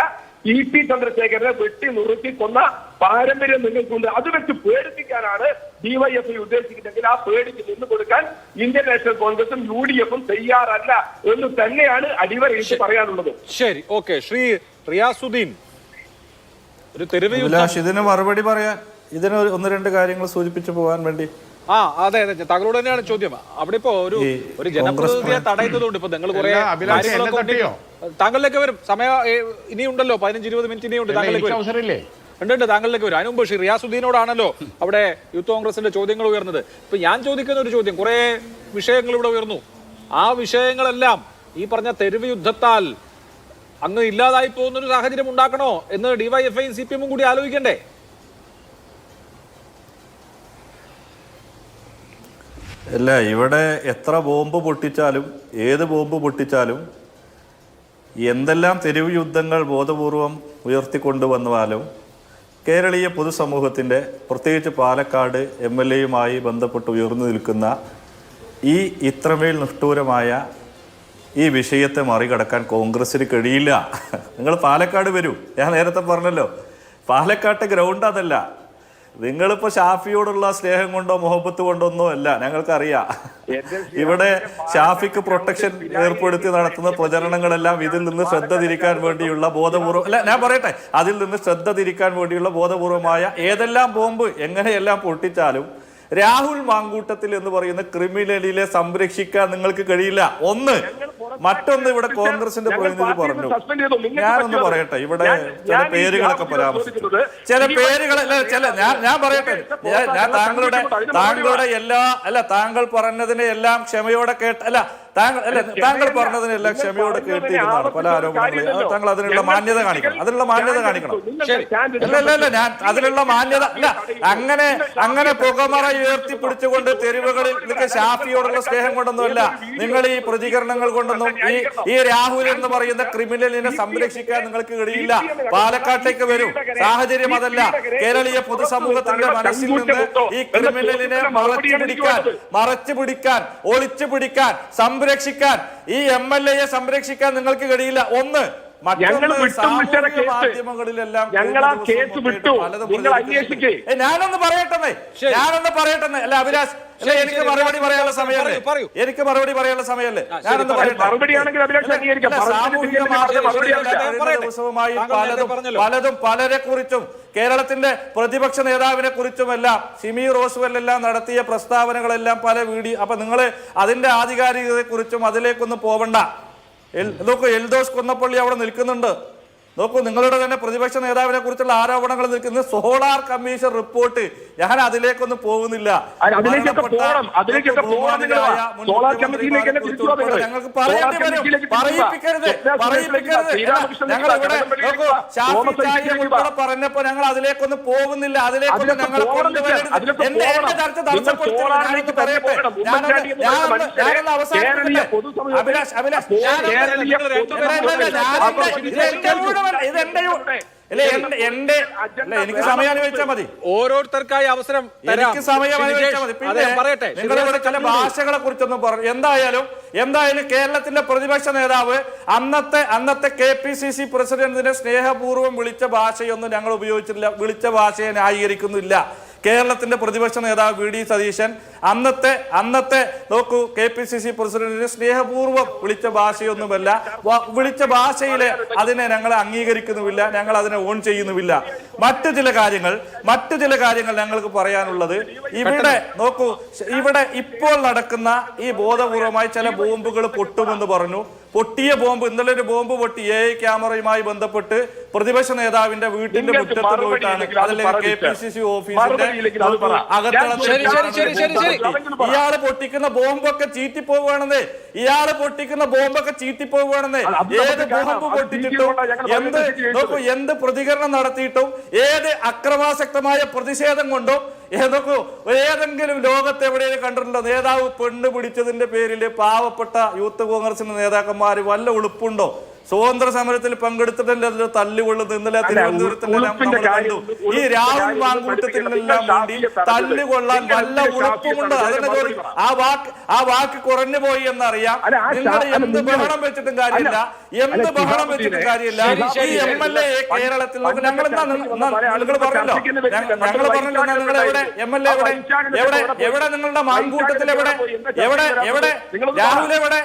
EP ചന്ദ്രശേഖരനെ വെട്ടി നുറുക്കി കൊന്ന പാരമ്പര്യം നിങ്ങൾക്കുണ്ട്. അത് വെച്ച് പേടിപ്പിക്കാനാണ് ഡിവൈഎഫ്ഐ ഉദ്ദേശിക്കുന്നതെങ്കിൽ ആ പേടിക്ക് നിന്ന് കൊടുക്കാൻ ഇന്ത്യൻ നാഷണൽ കോൺഗ്രസും UDF-ഉം തയ്യാറല്ല എന്ന് തന്നെയാണ് അടിവരയിട്ട് പറയാനുള്ളത്. ശരി, ഓക്കെ. ശ്രീ റിയാസുദ്ദീൻ, ഒരു തെരുവ് ഇതിന് മറുപടി പറയാൻ, ഇതിന് 1-2 കാര്യങ്ങൾ സൂചിപ്പിച്ചു പോകാൻ വേണ്ടി. അതെ, താങ്കളോട് തന്നെയാണ് ചോദ്യം. അവിടെ ഇപ്പോ ഒരു ജനപ്രതിനിധിയെ തടയുന്നതുകൊണ്ട് ഇപ്പൊ നിങ്ങൾ കുറെ താങ്കളിലേക്ക് വരും. സമയം ഇനിയുണ്ടല്ലോ, 15-20 മിനിറ്റ് ഇനിയുണ്ട്. താങ്കളിലേക്ക് ഉണ്ട്, താങ്കളിലേക്ക് വരും. അതിന് മുമ്പ് ശ്രീ റിയാസുദ്ദീനോടാണല്ലോ അവിടെ യൂത്ത് കോൺഗ്രസിന്റെ ചോദ്യങ്ങൾ ഉയർന്നത്. ഇപ്പൊ ഞാൻ ചോദിക്കുന്ന ഒരു ചോദ്യം, കുറെ വിഷയങ്ങൾ ഇവിടെ ഉയർന്നു. ആ വിഷയങ്ങളെല്ലാം ഈ പറഞ്ഞ തെരുവ് യുദ്ധത്താൽ അങ്ങ് ഇല്ലാതായി പോകുന്ന ഒരു സാഹചര്യം ഉണ്ടാക്കണോ എന്ന് ഡിവൈഎഫ്ഐയും CPM-ഉം കൂടി ആലോചിക്കണ്ടേ? അല്ല, ഇവിടെ എത്ര ബോംബ് പൊട്ടിച്ചാലും, ഏത് ബോംബ് പൊട്ടിച്ചാലും, എന്തെല്ലാം തെരുവ് യുദ്ധങ്ങൾ ബോധപൂർവം ഉയർത്തിക്കൊണ്ടുവന്നാലും കേരളീയ പൊതുസമൂഹത്തിൻ്റെ, പ്രത്യേകിച്ച് പാലക്കാട് MLA-യുമായി ബന്ധപ്പെട്ട് ഉയർന്നു നിൽക്കുന്ന ഈ ഇത്രമേൽ നിഷ്ഠൂരമായ ഈ വിഷയത്തെ മറികടക്കാൻ കോൺഗ്രസിന് കഴിയില്ല. നിങ്ങൾ പാലക്കാട് വരൂ. ഞാൻ നേരത്തെ പറഞ്ഞല്ലോ, പാലക്കാട്ടെ ഗ്രൗണ്ട് അതല്ല. നിങ്ങളിപ്പോൾ ഷാഫിയോടുള്ള സ്നേഹം കൊണ്ടോ മുഹബത്ത് കൊണ്ടോ ഒന്നും അല്ല, ഞങ്ങൾക്കറിയാം. ഇവിടെ ഷാഫിക്ക് പ്രൊട്ടക്ഷൻ ഏർപ്പെടുത്തി നടത്തുന്ന പ്രചരണങ്ങളെല്ലാം ഇതിൽ നിന്ന് ശ്രദ്ധ തിരിക്കാൻ വേണ്ടിയുള്ള ബോധപൂർവം, അല്ല ഞാൻ പറയട്ടെ, അതിൽ നിന്ന് ശ്രദ്ധ തിരിക്കാൻ വേണ്ടിയുള്ള ബോധപൂർവമായ ഏതെല്ലാം ബോംബ് എങ്ങനെയെല്ലാം പൊട്ടിച്ചാലും രാഹുൽ മാങ്കൂട്ടത്തിൽ എന്ന് പറയുന്ന ക്രിമിനലിനെ സംരക്ഷിക്കാൻ നിങ്ങൾക്ക് കഴിയില്ല. മറ്റൊന്ന് ഇവിടെ കോൺഗ്രസിന്റെ പ്രതിനിധി പറഞ്ഞു, ഞാനൊന്ന് പറയട്ടെ, ഇവിടെ ചില പേരുകളൊക്കെ പരാമർശിച്ചു. ചില ഞാൻ പറയട്ടെ, ഞാൻ താങ്കളുടെ താങ്കൾ പറഞ്ഞതിനെ എല്ലാം ക്ഷമയോടെ താങ്കൾ പറഞ്ഞതിനെല്ലാം ക്ഷമയോടെ കേട്ടിരുന്നതാണ് പല ആരോപണങ്ങളും. താങ്കൾ അതിനുള്ള മാന്യത കാണിക്കണം. അതിനുള്ള മാന്യത അങ്ങനെ പുകമറ ഉയർത്തിപ്പിടിച്ചുകൊണ്ട് തെരുവുകളിൽ നിങ്ങൾക്ക് ഷാഫിയോടുള്ള സ്നേഹം കൊണ്ടൊന്നുമല്ല, നിങ്ങൾ ഈ പ്രതികരണങ്ങൾ കൊണ്ടൊന്നും ഈ രാഹുൽ എന്ന് പറയുന്ന ക്രിമിനലിനെ സംരക്ഷിക്കാൻ നിങ്ങൾക്ക് കഴിയില്ല. പാലക്കാട്ടേക്ക് വരും. സാഹചര്യം അതല്ല. കേരളീയ പൊതുസമൂഹത്തിന്റെ മനസ്സിൽ നിന്ന് ഈ ക്രിമിനലിനെ മറച്ചു പിടിക്കാൻ ഒളിച്ചു പിടിക്കാൻ സംരക്ഷിക്കാൻ, ഈ MLA-യെ സംരക്ഷിക്കാൻ നിങ്ങൾക്ക് കഴിയില്ല. ഞങ്ങൾ വിട്ടും വിട്ട കേസ് മാധ്യമങ്ങളിലെല്ലാം ഞങ്ങൾ ആ കേസ് വിട്ടു. നിങ്ങൾ അന്വേഷിക്കേ. ഞാനൊന്ന് പറയട്ടെ അല്ല അഭിലാഷ്, എനിക്ക് മറുപടി പറയാനുള്ള സമയമല്ലേ? എനിക്ക് മറുപടി പറയാനുള്ള സമയമല്ലേ? ഞാനൊന്ന് മറുപടിയാണെങ്കിൽ അഭിലാഷ് അംഗീകരിക്കാം. ദിവസവുമായി പലതും പലരെ കുറിച്ചും കേരളത്തിന്റെ പ്രതിപക്ഷ നേതാവിനെ കുറിച്ചുമെല്ലാം ഷിമി റോസ്വെല്ലാം നടത്തിയ പ്രസ്താവനകളെല്ലാം പല വീഡിയോ. അപ്പൊ നിങ്ങൾ അതിന്റെ ആധികാരികതയെ കുറിച്ചും അതിലേക്കൊന്നും പോവണ്ട. നോക്കൂ, എൽദോസ് കുന്നപ്പള്ളി അവിടെ നിൽക്കുന്നുണ്ട്. നോക്കൂ, നിങ്ങളുടെ തന്നെ പ്രതിപക്ഷ നേതാവിനെ കുറിച്ചുള്ള ആരോപണങ്ങൾ നിൽക്കുന്ന സോളാർ കമ്മീഷൻ റിപ്പോർട്ട്. ഞാൻ അതിലേക്കൊന്നും പോകുന്നില്ല. ഞങ്ങൾക്ക് പറഞ്ഞപ്പോ ഞങ്ങൾ അതിലേക്കൊന്നും പോകുന്നില്ല. അതിലേക്കൊന്നും ഞങ്ങൾ കൊണ്ടുവരരുത്. എന്റെ ചർച്ച തടസ്സപ്പെടുത്തി പറയട്ടെ. ഞാനൊന്ന് അവസാനിപ്പിക്കട്ടെ. അഭിലാഷ് എനിക്ക് സമയം അനുവദിച്ചാൽ മതി. ഓരോരുത്തർക്കായി അവസരം എനിക്ക് സമയം അനുവദിച്ചാൽ മതി. പിന്നെ നിങ്ങളിവിടെ ചില ഭാഷകളെ കുറിച്ചൊന്നും പറഞ്ഞു. എന്തായാലും കേരളത്തിന്റെ പ്രതിപക്ഷ നേതാവ് അന്നത്തെ KPCC പ്രസിഡന്റിനെ സ്നേഹപൂർവ്വം വിളിച്ച ഭാഷയൊന്നും ഞങ്ങൾ ഉപയോഗിച്ചിട്ടില്ല. വിളിച്ച ഭാഷയെ ന്യായീകരിക്കുന്നില്ല. കേരളത്തിന്റെ പ്രതിപക്ഷ നേതാവ് VD സതീശൻ അന്നത്തെ നോക്കൂ, KPCC പ്രസിഡന്റിനെ സ്നേഹപൂർവ്വം വിളിച്ച ഭാഷയൊന്നുമല്ല. വിളിച്ച ഭാഷയിലെ അതിനെ ഞങ്ങൾ അംഗീകരിക്കുന്നുമില്ല. ഞങ്ങൾ അതിനെ ഓൺ ചെയ്യുന്നുമില്ല. മറ്റു ചില കാര്യങ്ങൾ ഞങ്ങൾക്ക് പറയാനുള്ളത്, ഇവിടെ നോക്കൂ, ഇവിടെ ഇപ്പോൾ നടക്കുന്ന ഈ ബോധപൂർവമായി ചില ബോംബുകൾ പൊട്ടുമെന്ന് പറഞ്ഞു. പൊട്ടിയ ബോംബ്, ഇന്നലെ ഒരു ബോംബ് പൊട്ടി AI ക്യാമറയുമായി ബന്ധപ്പെട്ട് പ്രതിപക്ഷ നേതാവിന്റെ വീട്ടിന്റെ മുറ്റത്ത് പോയിട്ടാണ്, അതല്ലെങ്കിൽ KPCC ഓഫീസിന്റെ ഇയാള് പൊട്ടിക്കുന്ന ബോംബൊക്കെ ചീറ്റിപ്പോവുകയാണെന്നേ. ഏത് ബോംബ് പൊട്ടിച്ചിട്ടും എന്ത് പ്രതികരണം നടത്തിയിട്ടും ഏത് അക്രമാസക്തമായ പ്രതിഷേധം കൊണ്ടും നോക്കൂ, ഏതെങ്കിലും ലോകത്ത് എവിടെയും കണ്ടിട്ടുണ്ടോ നേതാവ് പെണ്ണ് പിടിച്ചതിന്റെ പേരിൽ പാവപ്പെട്ട യൂത്ത് കോൺഗ്രസിന്റെ നേതാക്കന്മാർ വല്ല ഉളുപ്പുണ്ടോ? സ്വാതന്ത്ര്യ സമരത്തിൽ പങ്കെടുത്തിട്ടല്ലേ അതിൽ തല്ലുകൊള്ളുന്നത്. ഇന്നലെ തിരുവനന്തപുരത്തെല്ലാം കണ്ടു. ഈ രാഹുൽ മാങ്കൂട്ടത്തിനെല്ലാം വേണ്ടി തല്ലുകൊള്ളാൻ വല്ല ഉളുപ്പുമുണ്ട്? അതിനെ ആ വാക്ക് കുറഞ്ഞു പോയി എന്നറിയാം. നിങ്ങൾ എന്ത് ബഹളം വെച്ചിട്ടും കാര്യമില്ല. ഈ MLA കേരളത്തിൽ നിങ്ങൾ പറഞ്ഞല്ലോ, നിങ്ങൾ എവിടെ നിങ്ങളുടെ മാങ്കൂട്ടത്തിൽ എവിടെ രാഹുൽ എവിടെ?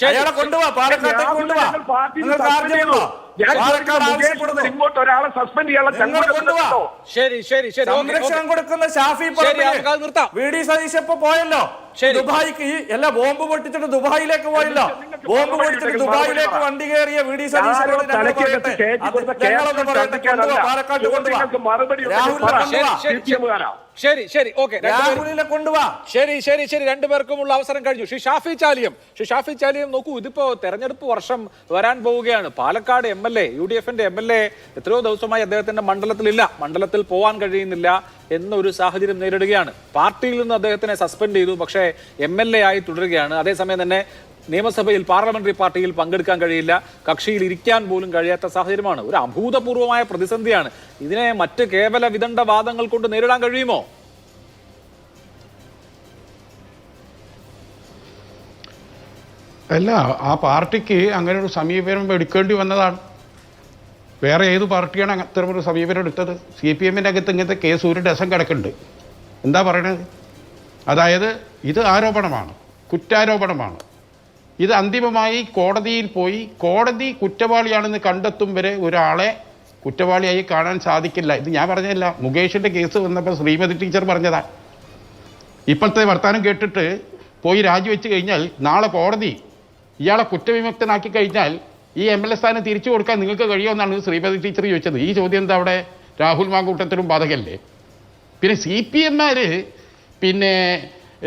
അയാളെ കൊണ്ടുപോവാ, പാലക്കാട്ടേക്ക് കൊണ്ടുപോവാ. ഇങ്ങോട്ട് ഒരാളെ സസ്പെൻഡ് ചെയ്യാനുള്ള സംരക്ഷണം കൊടുക്കുന്ന ഷാഫി VD സതീശ് ഇപ്പൊ പോയല്ലോ ദുബായിക്ക്. എല്ലാ ബോംബ് പൊട്ടിച്ചിട്ട് ദുബായിലേക്ക് പോയല്ലോ. ബോംബ് പൊട്ടിച്ചിട്ട് ദുബായിലേക്ക് വണ്ടി കയറിയ VD സതീശനോട് പാലക്കാട്ട് കൊണ്ടുപോവാ. രാഹുലിനെ കൊണ്ടുപോവാ. ശരി, രണ്ടുപേർക്കുമുള്ള അവസരം കഴിഞ്ഞു. ശ്രീ ഷാഫി ചാലിയം നോക്കൂ, ഇതിപ്പോ തെരഞ്ഞെടുപ്പ് വർഷം വരാൻ പോവുകയാണ്. പാലക്കാട് MLA, UDFന്റെ MLA എത്രയോ ദിവസമായി അദ്ദേഹത്തിന്റെ മണ്ഡലത്തിൽ പോവാൻ കഴിയുന്നില്ല എന്നൊരു സാഹചര്യം നേരിടുകയാണ്. പാർട്ടിയിൽ നിന്ന് അദ്ദേഹത്തിനെ സസ്പെൻഡ് ചെയ്തു, പക്ഷേ MLA ആയി തുടരുകയാണ്. അതേസമയം തന്നെ നിയമസഭയിൽ പാർലമെന്ററി പാർട്ടിയിൽ പങ്കെടുക്കാൻ കഴിയില്ല, കക്ഷിയിൽ ഇരിക്കാൻ പോലും കഴിയാത്ത സാഹചര്യമാണ്. ഒരു അഭൂതപൂർവമായ പ്രതിസന്ധിയാണ്. ഇതിനെ മറ്റ് കേവല വിദണ്ഡ വാദങ്ങൾ കൊണ്ട് നേരിടാൻ കഴിയുമോ? അല്ല, ആ പാർട്ടിക്ക് അങ്ങനെ ഒരു സമീപനം എടുക്കേണ്ടി വന്നതാണ്. വേറെ ഏത് പാർട്ടിയാണ് അത്തരമൊരു സമീപനം എടുത്തത്? CPMന്റെ അകത്ത് ഇങ്ങനത്തെ കേസ് ഒരു ഡസൻ കിടക്കുന്നുണ്ട്. എന്താ പറയണത്? അതായത് ഇത് ആരോപണമാണ്, കുറ്റാരോപണമാണ്. ഇത് അന്തിമമായി കോടതിയിൽ പോയി കോടതി കുറ്റവാളിയാണെന്ന് കണ്ടെത്തും വരെ ഒരാളെ കുറ്റവാളിയായി കാണാൻ സാധിക്കില്ല. ഇത് ഞാൻ പറഞ്ഞതല്ല, മുകേഷിൻ്റെ കേസ് വന്നപ്പോൾ ശ്രീമതി ടീച്ചർ പറഞ്ഞതാണ്. ഇപ്പോഴത്തെ വർത്തമാനം കേട്ടിട്ട് പോയി രാജിവെച്ച് കഴിഞ്ഞാൽ നാളെ കോടതി ഇയാളെ കുറ്റവിമുക്തനാക്കി കഴിഞ്ഞാൽ ഈ MLA സ്ഥാനം തിരിച്ചു കൊടുക്കാൻ നിങ്ങൾക്ക് കഴിയുമെന്നാണ് ശ്രീമതി ടീച്ചർ ചോദിച്ചത്. ഈ ചോദ്യം എന്താ അവിടെ രാഹുൽ മാങ്കൂട്ടത്തിലും ബാധകല്ലേ? പിന്നെ CPMമാർ പിന്നെ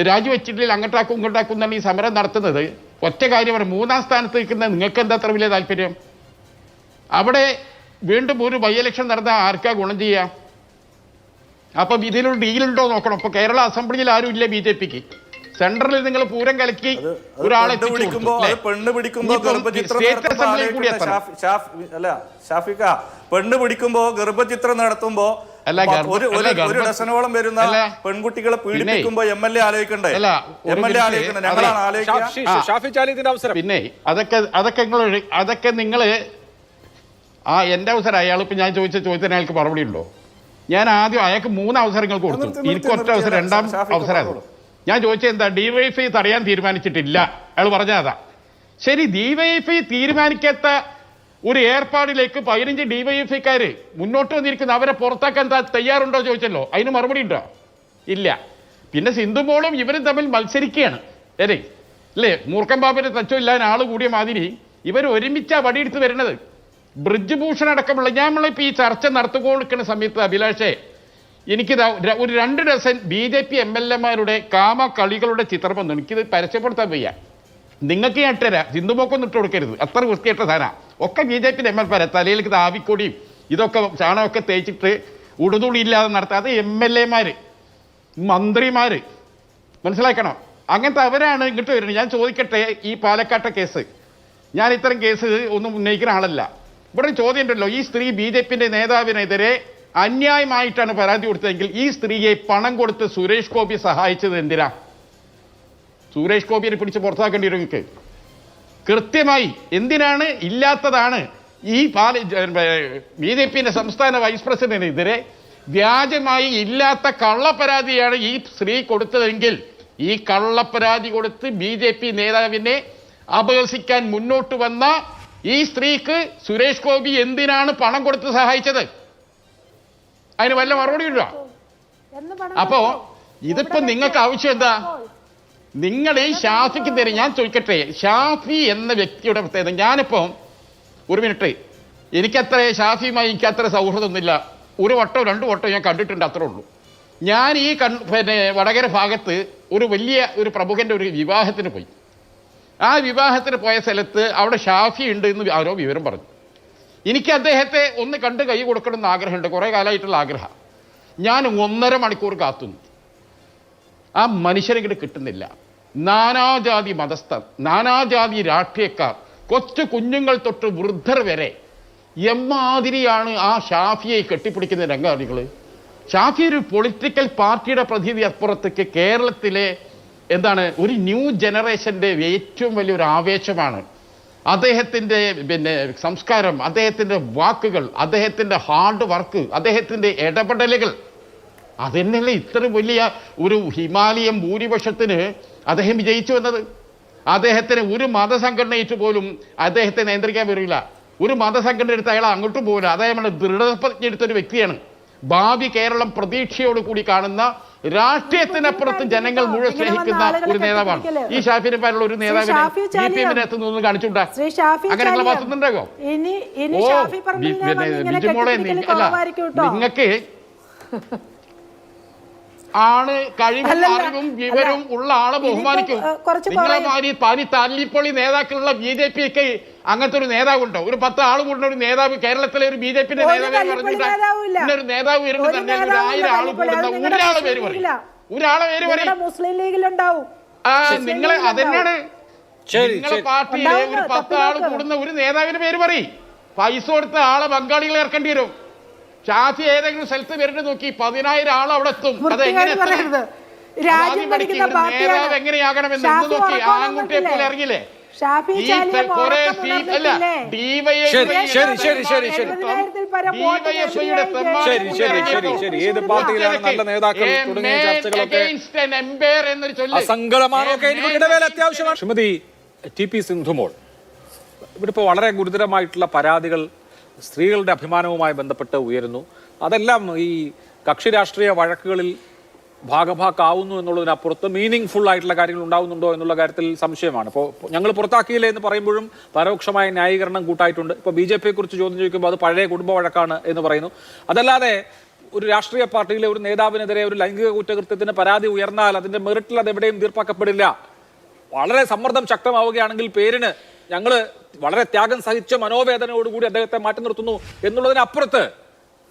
രാജിവെച്ചിട്ടില്ല, അങ്ങോട്ടാക്കും ഇങ്ങോട്ടാക്കും എന്നാണ് ഈ സമരം നടത്തുന്നത്. ഒറ്റ കാര്യമാണ്, 3ാം സ്ഥാനത്ത് നിൽക്കുന്നത് നിങ്ങൾക്ക് എന്താ അത്ര വലിയ താല്പര്യം? അവിടെ വീണ്ടും ഒരു ബൈ ഇലക്ഷൻ നടന്നാൽ ആർക്കാ ഗുണം ചെയ്യുക? അപ്പം ഇതിലൊരു ഡീലുണ്ടോ നോക്കണം. ഇപ്പോൾ കേരള അസംബ്ലിയിൽ ആരും ഇല്ല BJPക്ക്. സെൻട്രലിൽ നിങ്ങൾ പൂരം കലക്കി ഒരാളെ പെണ്ണ് പിടിക്കുമ്പോ ഗർഭചിത്രം നടത്തുമ്പോ ഒരു ഡസനോളം വരുന്ന പെൺകുട്ടികളെ പീഡിപ്പിക്കുമ്പോ MLA ആലോചിക്കണ്ടേ? ഞങ്ങളാണ് ആലോചിക്കുക. പിന്നെ അതൊക്കെ നിങ്ങൾ എൻ്റെ അവസരം അയാളിപ്പോൾ ഞാൻ ചോദിച്ച ചോദ്യത്തിന് അയാൾക്ക് മറുപടി ഉണ്ടോ? ഞാൻ ആദ്യം അയാൾക്ക് 3 അവസരങ്ങൾ കൊടുത്തു. എനിക്ക് ഒറ്റ അവസരം, 2ാം അവസരം. ഞാൻ ചോദിച്ചത് എന്താ? DYFI തടയാൻ തീരുമാനിച്ചിട്ടില്ല. അയാൾ പറഞ്ഞതാ. ശരി, DYFI തീരുമാനിക്കാത്ത ഒരു ഏർപ്പാടിലേക്ക് 15 DYFIക്കാർ മുന്നോട്ട് വന്നിരിക്കുന്ന അവരെ പുറത്താക്കാൻ തയ്യാറുണ്ടോ ചോദിച്ചല്ലോ. അതിന് മറുപടി ഉണ്ടോ? ഇല്ല. പിന്നെ സിന്ധുമോളും ഇവരും തമ്മിൽ മത്സരിക്കുകയാണ് അല്ലേ? മൂർഖൻ ബാബിന്റെ തച്ചമില്ലാൻ ആള് കൂടിയ മാതിരി ഇവർ ഒരുമിച്ചാ വടിയെടുത്ത് വരുന്നത്. ബ്രിജ് ഭൂഷൺ അടക്കമുള്ള നമ്മളിപ്പോൾ ഈ ചർച്ച നടത്തുകൊണ്ടിരിക്കുന്ന സമയത്ത് അഭിലാഷേ, എനിക്കിത് ഒരു 2 ഡസൻ BJP MLA-മാരുടെ കാമ-കളികളുടെ ചിത്രം വന്നു. എനിക്കിത് പരസ്യപ്പെടുത്താൻ വയ്യ. നിങ്ങൾക്ക് ഞാൻ ഇട്ടുതരാം. സിന്ധുമോക്കൊന്നും ഇട്ട് കൊടുക്കരുത്, അത്ര വൃത്തിയായിട്ട സാധന. ഒക്കെ BJP MLA തലയിലേക്ക് ആവിക്കൊടിയും ഇതൊക്കെ ചാണകമൊക്കെ തേച്ചിട്ട് ഉടുതുളി ഇല്ലാതെ നടത്താതെ MLA-മാർ, മന്ത്രിമാർ, മനസ്സിലാക്കണം. അങ്ങനത്തെ അവരാണ് ഇങ്ങോട്ട് വരുന്നത്. ഞാൻ ചോദിക്കട്ടെ, ഈ പാലക്കാട്ടെ കേസ്, ഞാൻ ഇത്തരം കേസ് ഒന്നും ഉന്നയിക്കുന്ന ആളല്ല. ഇവിടെ ചോദ്യം ഉണ്ടല്ലോ, ഈ സ്ത്രീ BJP-ന്റെ നേതാവിനെതിരെ അന്യായമായിട്ടാണ് പരാതി കൊടുത്തതെങ്കിൽ ഈ സ്ത്രീയെ പണം കൊടുത്ത് സുരേഷ് ഗോപി സഹായിച്ചത് എന്തിനാ? സുരേഷ് ഗോപിയെ പിടിച്ച് പുറത്താക്കേണ്ടി വരും നിങ്ങൾക്ക്. കൃത്യമായി എന്തിനാണ്? ഇല്ലാത്തതാണ്. ഈ BJP-ന്റെ സംസ്ഥാന വൈസ് പ്രസിഡന്റിനെതിരെ വ്യാജമായി ഇല്ലാത്ത കള്ളപ്പരാതിയാണ് ഈ സ്ത്രീ കൊടുത്തതെങ്കിൽ ഈ കള്ളപ്പരാതി കൊടുത്ത് BJP നേതാവിനെ അപഹസിക്കാൻ മുന്നോട്ട് വന്ന ഈ സ്ത്രീക്ക് സുരേഷ് ഗോപി എന്തിനാണ് പണം കൊടുത്ത് സഹായിച്ചത്? അതിന് വല്ല മറുപടി ഉണ്ടോ? അപ്പോ ഇതിപ്പോ നിങ്ങൾക്ക് ആവശ്യം എന്താ? നിങ്ങൾ ഈ ഷാഫിക്ക് തരും. ഞാൻ ചോദിക്കട്ടെ, ഷാഫി എന്ന വ്യക്തിയുടെ പ്രത്യേകത, ഞാനിപ്പോ ഒരു മിനിറ്റ്, എനിക്കത്ര ഷാഫിയുമായി എനിക്കത്ര സൗഹൃദമൊന്നുമില്ല. 1 വട്ടോ 2 വട്ടോ ഞാൻ കണ്ടിട്ടുണ്ട്, അത്രേ ഉള്ളൂ. ഞാൻ ഈ വടകര ഭാഗത്ത് ഒരു വലിയ ഒരു പ്രമുഖന്റെ ഒരു വിവാഹത്തിന് പോയി. ആ വിവാഹത്തിന് പോയ സ്ഥലത്ത് അവിടെ ഷാഫി ഉണ്ട് എന്ന് ആരോ വിവരം പറഞ്ഞു. എനിക്ക് അദ്ദേഹത്തെ ഒന്ന് കണ്ട് കൈ കൊടുക്കണമെന്ന് ആഗ്രഹമുണ്ട്, കുറേ കാലമായിട്ടുള്ള ആഗ്രഹം. ഞാൻ 1.5 മണിക്കൂർ കാത്തുന്നു. ആ മനുഷ്യരെ ഇങ്ങോട്ട് കിട്ടുന്നില്ല. നാനാജാതി മതസ്ഥർ, നാനാജാതി രാഷ്ട്രീയക്കാർ, കൊച്ചു കുഞ്ഞുങ്ങൾ തൊട്ട് വൃദ്ധർ വരെ എമ്മാതിരിയാണ് ആ ഷാഫിയെ കെട്ടിപ്പിടിക്കുന്ന രംഗാണികൾ. ഷാഫി ഒരു പൊളിറ്റിക്കൽ പാർട്ടിയുടെ പ്രതിനിധി അപ്പുറത്തേക്ക് കേരളത്തിലെ ഒരു ന്യൂ ജനറേഷൻ്റെ ഏറ്റവും വലിയൊരു ആവേശമാണ്. അദ്ദേഹത്തിൻ്റെ സംസ്കാരം, അദ്ദേഹത്തിൻ്റെ വാക്കുകൾ, അദ്ദേഹത്തിൻ്റെ ഹാർഡ് വർക്ക്, അദ്ദേഹത്തിൻ്റെ ഇടപെടലുകൾ, അതെന്നല്ലേ ഇത്ര വലിയ ഒരു ഹിമാലയൻ ഭൂരിപക്ഷത്തിന് അദ്ദേഹം വിജയിച്ചു വന്നത്. അദ്ദേഹത്തിന് ഒരു മതസംഘടനയിട്ട് പോലും അദ്ദേഹത്തെ നിയന്ത്രിക്കാൻ വരില്ല. ഒരു മതസംഘടന എടുത്ത് അയാൾ അങ്ങോട്ടും പോകില്ല. അദ്ദേഹം ദൃഢപ്രതിജ്ഞ എടുത്തൊരു വ്യക്തിയാണ്. ഭാവി കേരളം പ്രതീക്ഷയോടുകൂടി കാണുന്ന, രാഷ്ട്രീയത്തിനപ്പുറത്ത് ജനങ്ങൾ മുഴുവൻ സ്നേഹിക്കുന്ന ഒരു നേതാവാണ്. ഈ ഷാഫിനെ പോലുള്ള ഒരു നേതാവിനെ BPM-നകത്ത് നിന്ന് കാണിച്ചുണ്ടാ അങ്ങനെയുള്ള വാർത്തണ്ടാകോ? ബിജുമോളെ അല്ല, നിങ്ങൾക്ക് ആണ് കഴിവും അറിവും വിവരവും ഉള്ള ആളെ ബഹുമാനിക്കും. നിങ്ങളെ മാതിരി തല്ലിപ്പൊളി നേതാക്കളുള്ള BJP-ക്ക് അങ്ങനത്തെ ഒരു നേതാവുണ്ടോ? ഒരു 10 ആൾ കൂടുന്ന ഒരു നേതാവ് കേരളത്തിലെ ഒരു BJP-ന്റെ നേതാവെ പറഞ്ഞിട്ട് ഇന്നൊരു നേതാവ് വരുന്നത് തന്നെ 1000 ആൾ കൂടുന്ന ഒരാളെ പേര് പറയും. ഒരാളെ പേര് പറയും. മുസ്ലിം ലീഗിലുണ്ടാവും. നിങ്ങളെ അതെന്നാണ് നിങ്ങളെ പാർട്ടിയിലെ ഒരു 10 ആൾ കൂടുന്ന ഒരു നേതാവിന്റെ പേര് പറയും. പൈസ കൊടുത്ത ആളെ ബംഗാളികളെ ഇറക്കേണ്ടി വരും. ഷാഫി ഏതെങ്കിലും സ്ഥലത്ത് വരുന്നത് നോക്കി 10,000 ആൾ അവിടെ എത്തും. അതെങ്ങനെ നേതാവ് എങ്ങനെയാകണമെന്ന് നോക്കി ആൺകുട്ടിയെ പോലെ ഇറങ്ങില്ലേ? ഏത് പാർട്ടിയിലാണ് നല്ല നേതാക്കൾ തുടങ്ങിയ ചർച്ചകളൊക്കെ അസംഗതമാണോ? അത്യാവശ്യമാണ്. ശ്രീമതി TP സിന്ധുമോൾ, ഇവിടെ ഇപ്പോൾ വളരെ ഗുരുതരമായിട്ടുള്ള പരാതികൾ സ്ത്രീകളുടെ അഭിമാനവുമായി ബന്ധപ്പെട്ട് ഉയരുന്നു. അതെല്ലാം ഈ കക്ഷി രാഷ്ട്രീയ വഴക്കുകളിൽ ഭാഗഭാക്കാവുന്നു എന്നുള്ളതിനപ്പുറത്ത് മീനിങ് ഫുൾ ആയിട്ടുള്ള കാര്യങ്ങൾ ഉണ്ടാവുന്നുണ്ടോ എന്നുള്ള കാര്യത്തിൽ സംശയമാണ്. ഇപ്പോൾ ഞങ്ങൾ പുറത്താക്കിയില്ലേ എന്ന് പറയുമ്പോഴും പരോക്ഷമായ ന്യായീകരണം കൂട്ടായിട്ടുണ്ട്. ഇപ്പോൾ BJP-യെ കുറിച്ച് ചോദ്യം ചോദിക്കുമ്പോൾ അത് പഴയ കുടുംബ വഴക്കാണ് എന്ന് പറയുന്നു. അതല്ലാതെ ഒരു രാഷ്ട്രീയ പാർട്ടിയിലെ ഒരു നേതാവിനെതിരെ ഒരു ലൈംഗിക കുറ്റകൃത്യത്തിന് പരാതി ഉയർന്നാൽ അതിന്റെ മെറിറ്റിൽ അതെവിടെയും തീർപ്പാക്കപ്പെടില്ല. വളരെ സമ്മർദ്ദം ശക്തമാവുകയാണെങ്കിൽ പേരിന് ഞങ്ങൾ വളരെ ത്യാഗം സഹിച്ച മനോവേദനയോടുകൂടി അദ്ദേഹത്തെ മാറ്റി നിർത്തുന്നു എന്നുള്ളതിനപ്പുറത്ത്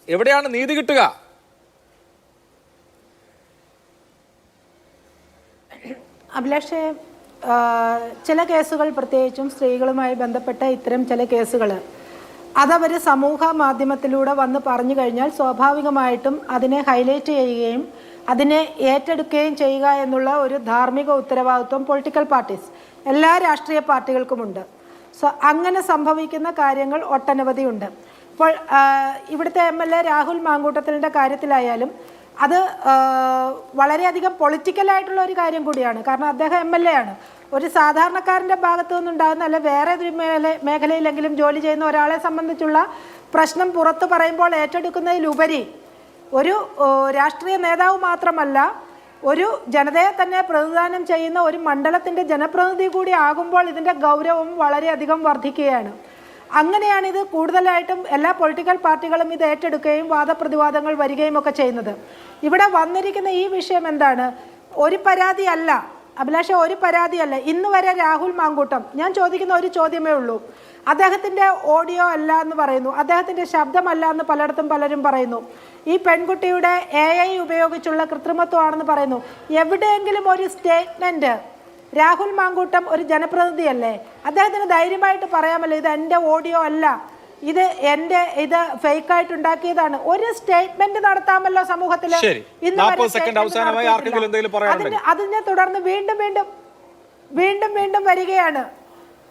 എവിടെയാണ് നീതി കിട്ടുക? അഭിലാഷേ, ചില കേസുകൾ, പ്രത്യേകിച്ചും സ്ത്രീകളുമായി ബന്ധപ്പെട്ട ഇത്തരം ചില കേസുകൾ, അതവർ സമൂഹ മാധ്യമത്തിലൂടെ വന്ന് പറഞ്ഞു കഴിഞ്ഞാൽ സ്വാഭാവികമായിട്ടും അതിനെ ഹൈലൈറ്റ് ചെയ്യുകയും അതിനെ ഏറ്റെടുക്കുകയും ചെയ്യുക എന്നുള്ള ഒരു ധാർമ്മിക ഉത്തരവാദിത്വം പൊളിറ്റിക്കൽ പാർട്ടീസ്, എല്ലാ രാഷ്ട്രീയ പാർട്ടികൾക്കുമുണ്ട്. അങ്ങനെ സംഭവിക്കുന്ന കാര്യങ്ങൾ ഒട്ടനവധിയുണ്ട്. അപ്പോൾ ഇവിടുത്തെ MLA രാഹുൽ മാങ്കൂട്ടത്തിലിൻ്റെ കാര്യത്തിലായാലും അത് വളരെയധികം പൊളിറ്റിക്കലായിട്ടുള്ള ഒരു കാര്യം കൂടിയാണ്. കാരണം അദ്ദേഹം MLA ആണ്. ഒരു സാധാരണക്കാരൻ്റെ ഭാഗത്തു നിന്നുണ്ടാകുന്ന അല്ലെ വേറെ ഒരു മേഖലയിലെങ്കിലും ജോലി ചെയ്യുന്ന ഒരാളെ സംബന്ധിച്ചുള്ള പ്രശ്നം പുറത്ത് പറയുമ്പോൾ ഏറ്റെടുക്കുന്നതിലുപരി ഒരു രാഷ്ട്രീയ നേതാവ് മാത്രമല്ല, ഒരു ജനതയെ തന്നെ പ്രതിദാനം ചെയ്യുന്ന ഒരു മണ്ഡലത്തിൻ്റെ ജനപ്രതിനിധി കൂടി ആകുമ്പോൾ ഇതിൻ്റെ ഗൗരവം വളരെയധികം വർദ്ധിക്കുകയാണ്. അങ്ങനെയാണ് ഇത് കൂടുതലായിട്ടും എല്ലാ പൊളിറ്റിക്കൽ പാർട്ടികളും ഇത് ഏറ്റെടുക്കുകയും വാദപ്രതിവാദങ്ങൾ വരികയും ഒക്കെ ചെയ്യുന്നത്. ഇവിടെ വന്നിരിക്കുന്ന ഈ വിഷയം എന്താണ്? ഒരു പരാതിയല്ല അഭിലാഷ, ഒരു പരാതിയല്ല. ഇന്ന് വരെ രാഹുൽ മാങ്കൂട്ടം, ഞാൻ ചോദിക്കുന്ന ഒരു ചോദ്യമേ ഉള്ളൂ. അദ്ദേഹത്തിൻ്റെ ഓഡിയോ അല്ല എന്ന് പറയുന്നു, അദ്ദേഹത്തിൻ്റെ ശബ്ദമല്ല എന്ന് പലയിടത്തും പലരും പറയുന്നു. ഈ പെൺകുട്ടിയുടെ AI ഉപയോഗിച്ചുള്ള കൃത്രിമത്വമാണെന്ന് പറയുന്നു. എവിടെയെങ്കിലും ഒരു സ്റ്റേറ്റ്മെൻറ്റ്, രാഹുൽ മാങ്കൂട്ടം ഒരു ജനപ്രതിനിധിയല്ലേ, അദ്ദേഹത്തിന് ധൈര്യമായിട്ട് പറയാമല്ലോ ഇത് എൻ്റെ ഓഡിയോ അല്ല, ഇത് ഫേക്കായിട്ട് ഉണ്ടാക്കിയതാണ്. ഒരു സ്റ്റേറ്റ്മെന്റ് നടത്താമല്ലോ സമൂഹത്തിൽ. അതിനെ തുടർന്ന് വീണ്ടും വരികയാണ്,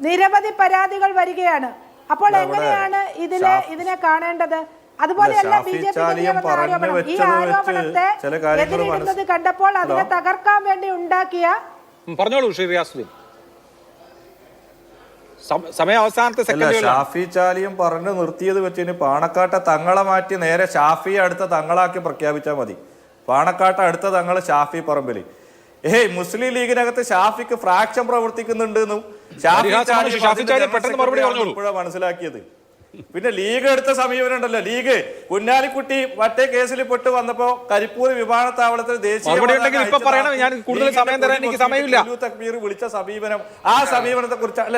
നിരവധി പരാതികൾ വരികയാണ്. അപ്പോൾ എങ്ങനെയാണ് ഇതിനെ കാണേണ്ടത്? അതുപോലെയല്ല BJP ഈ ആരോപണത്തെ എതിരിടുന്നത് കണ്ടപ്പോൾ അതിനെ തകർക്കാൻ വേണ്ടി ഉണ്ടാക്കിയ പറഞ്ഞോളൂ ശ്രീ റിയാസുദ്ദീൻ. സമയം അവസാനത്തെ ഷാഫി ചാലിയും പറഞ്ഞു നിർത്തിയത് വെച്ചിന് പാണക്കാട്ടെ തങ്ങളെ മാറ്റി നേരെ ഷാഫിയെ അടുത്ത തങ്ങളാക്കി പ്രഖ്യാപിച്ചാൽ മതി. പാണക്കാട്ടെ അടുത്ത തങ്ങൾ ഷാഫി പറമ്പില്. മുസ്ലിം ലീഗിനകത്ത് ഷാഫിക്ക് ഫ്രാക്ഷൻ പ്രവർത്തിക്കുന്നുണ്ട് എന്നും ഇപ്പോഴാണ് മനസ്സിലാക്കിയത്. പിന്നെ ലീഗ് എടുത്ത സമീപനം ഉണ്ടല്ലോ, ലീഗ് കുഞ്ഞാലിക്കുട്ടി മറ്റേ കേസിൽ പെട്ട് വന്നപ്പോ കരിപ്പൂർ വിമാനത്താവളത്തിൽ തക്ബീർ വിളിച്ച സമീപനം, ആ സമീപനത്തെ കുറിച്ച് അല്ല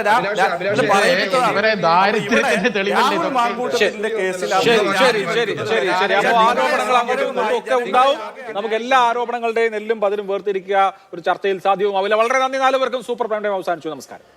നമുക്ക് എല്ലാ ആരോപണങ്ങളുടെയും നെല്ലും പതിരും വേർതിരിക്കുക ഒരു ചർച്ചയിൽ സാധ്യവുമാവില്ല. വളരെ നന്ദി. 4 പേർക്കും സൂപ്പർ പ്രൈം ടൈം അവസാനിച്ചു. നമസ്കാരം.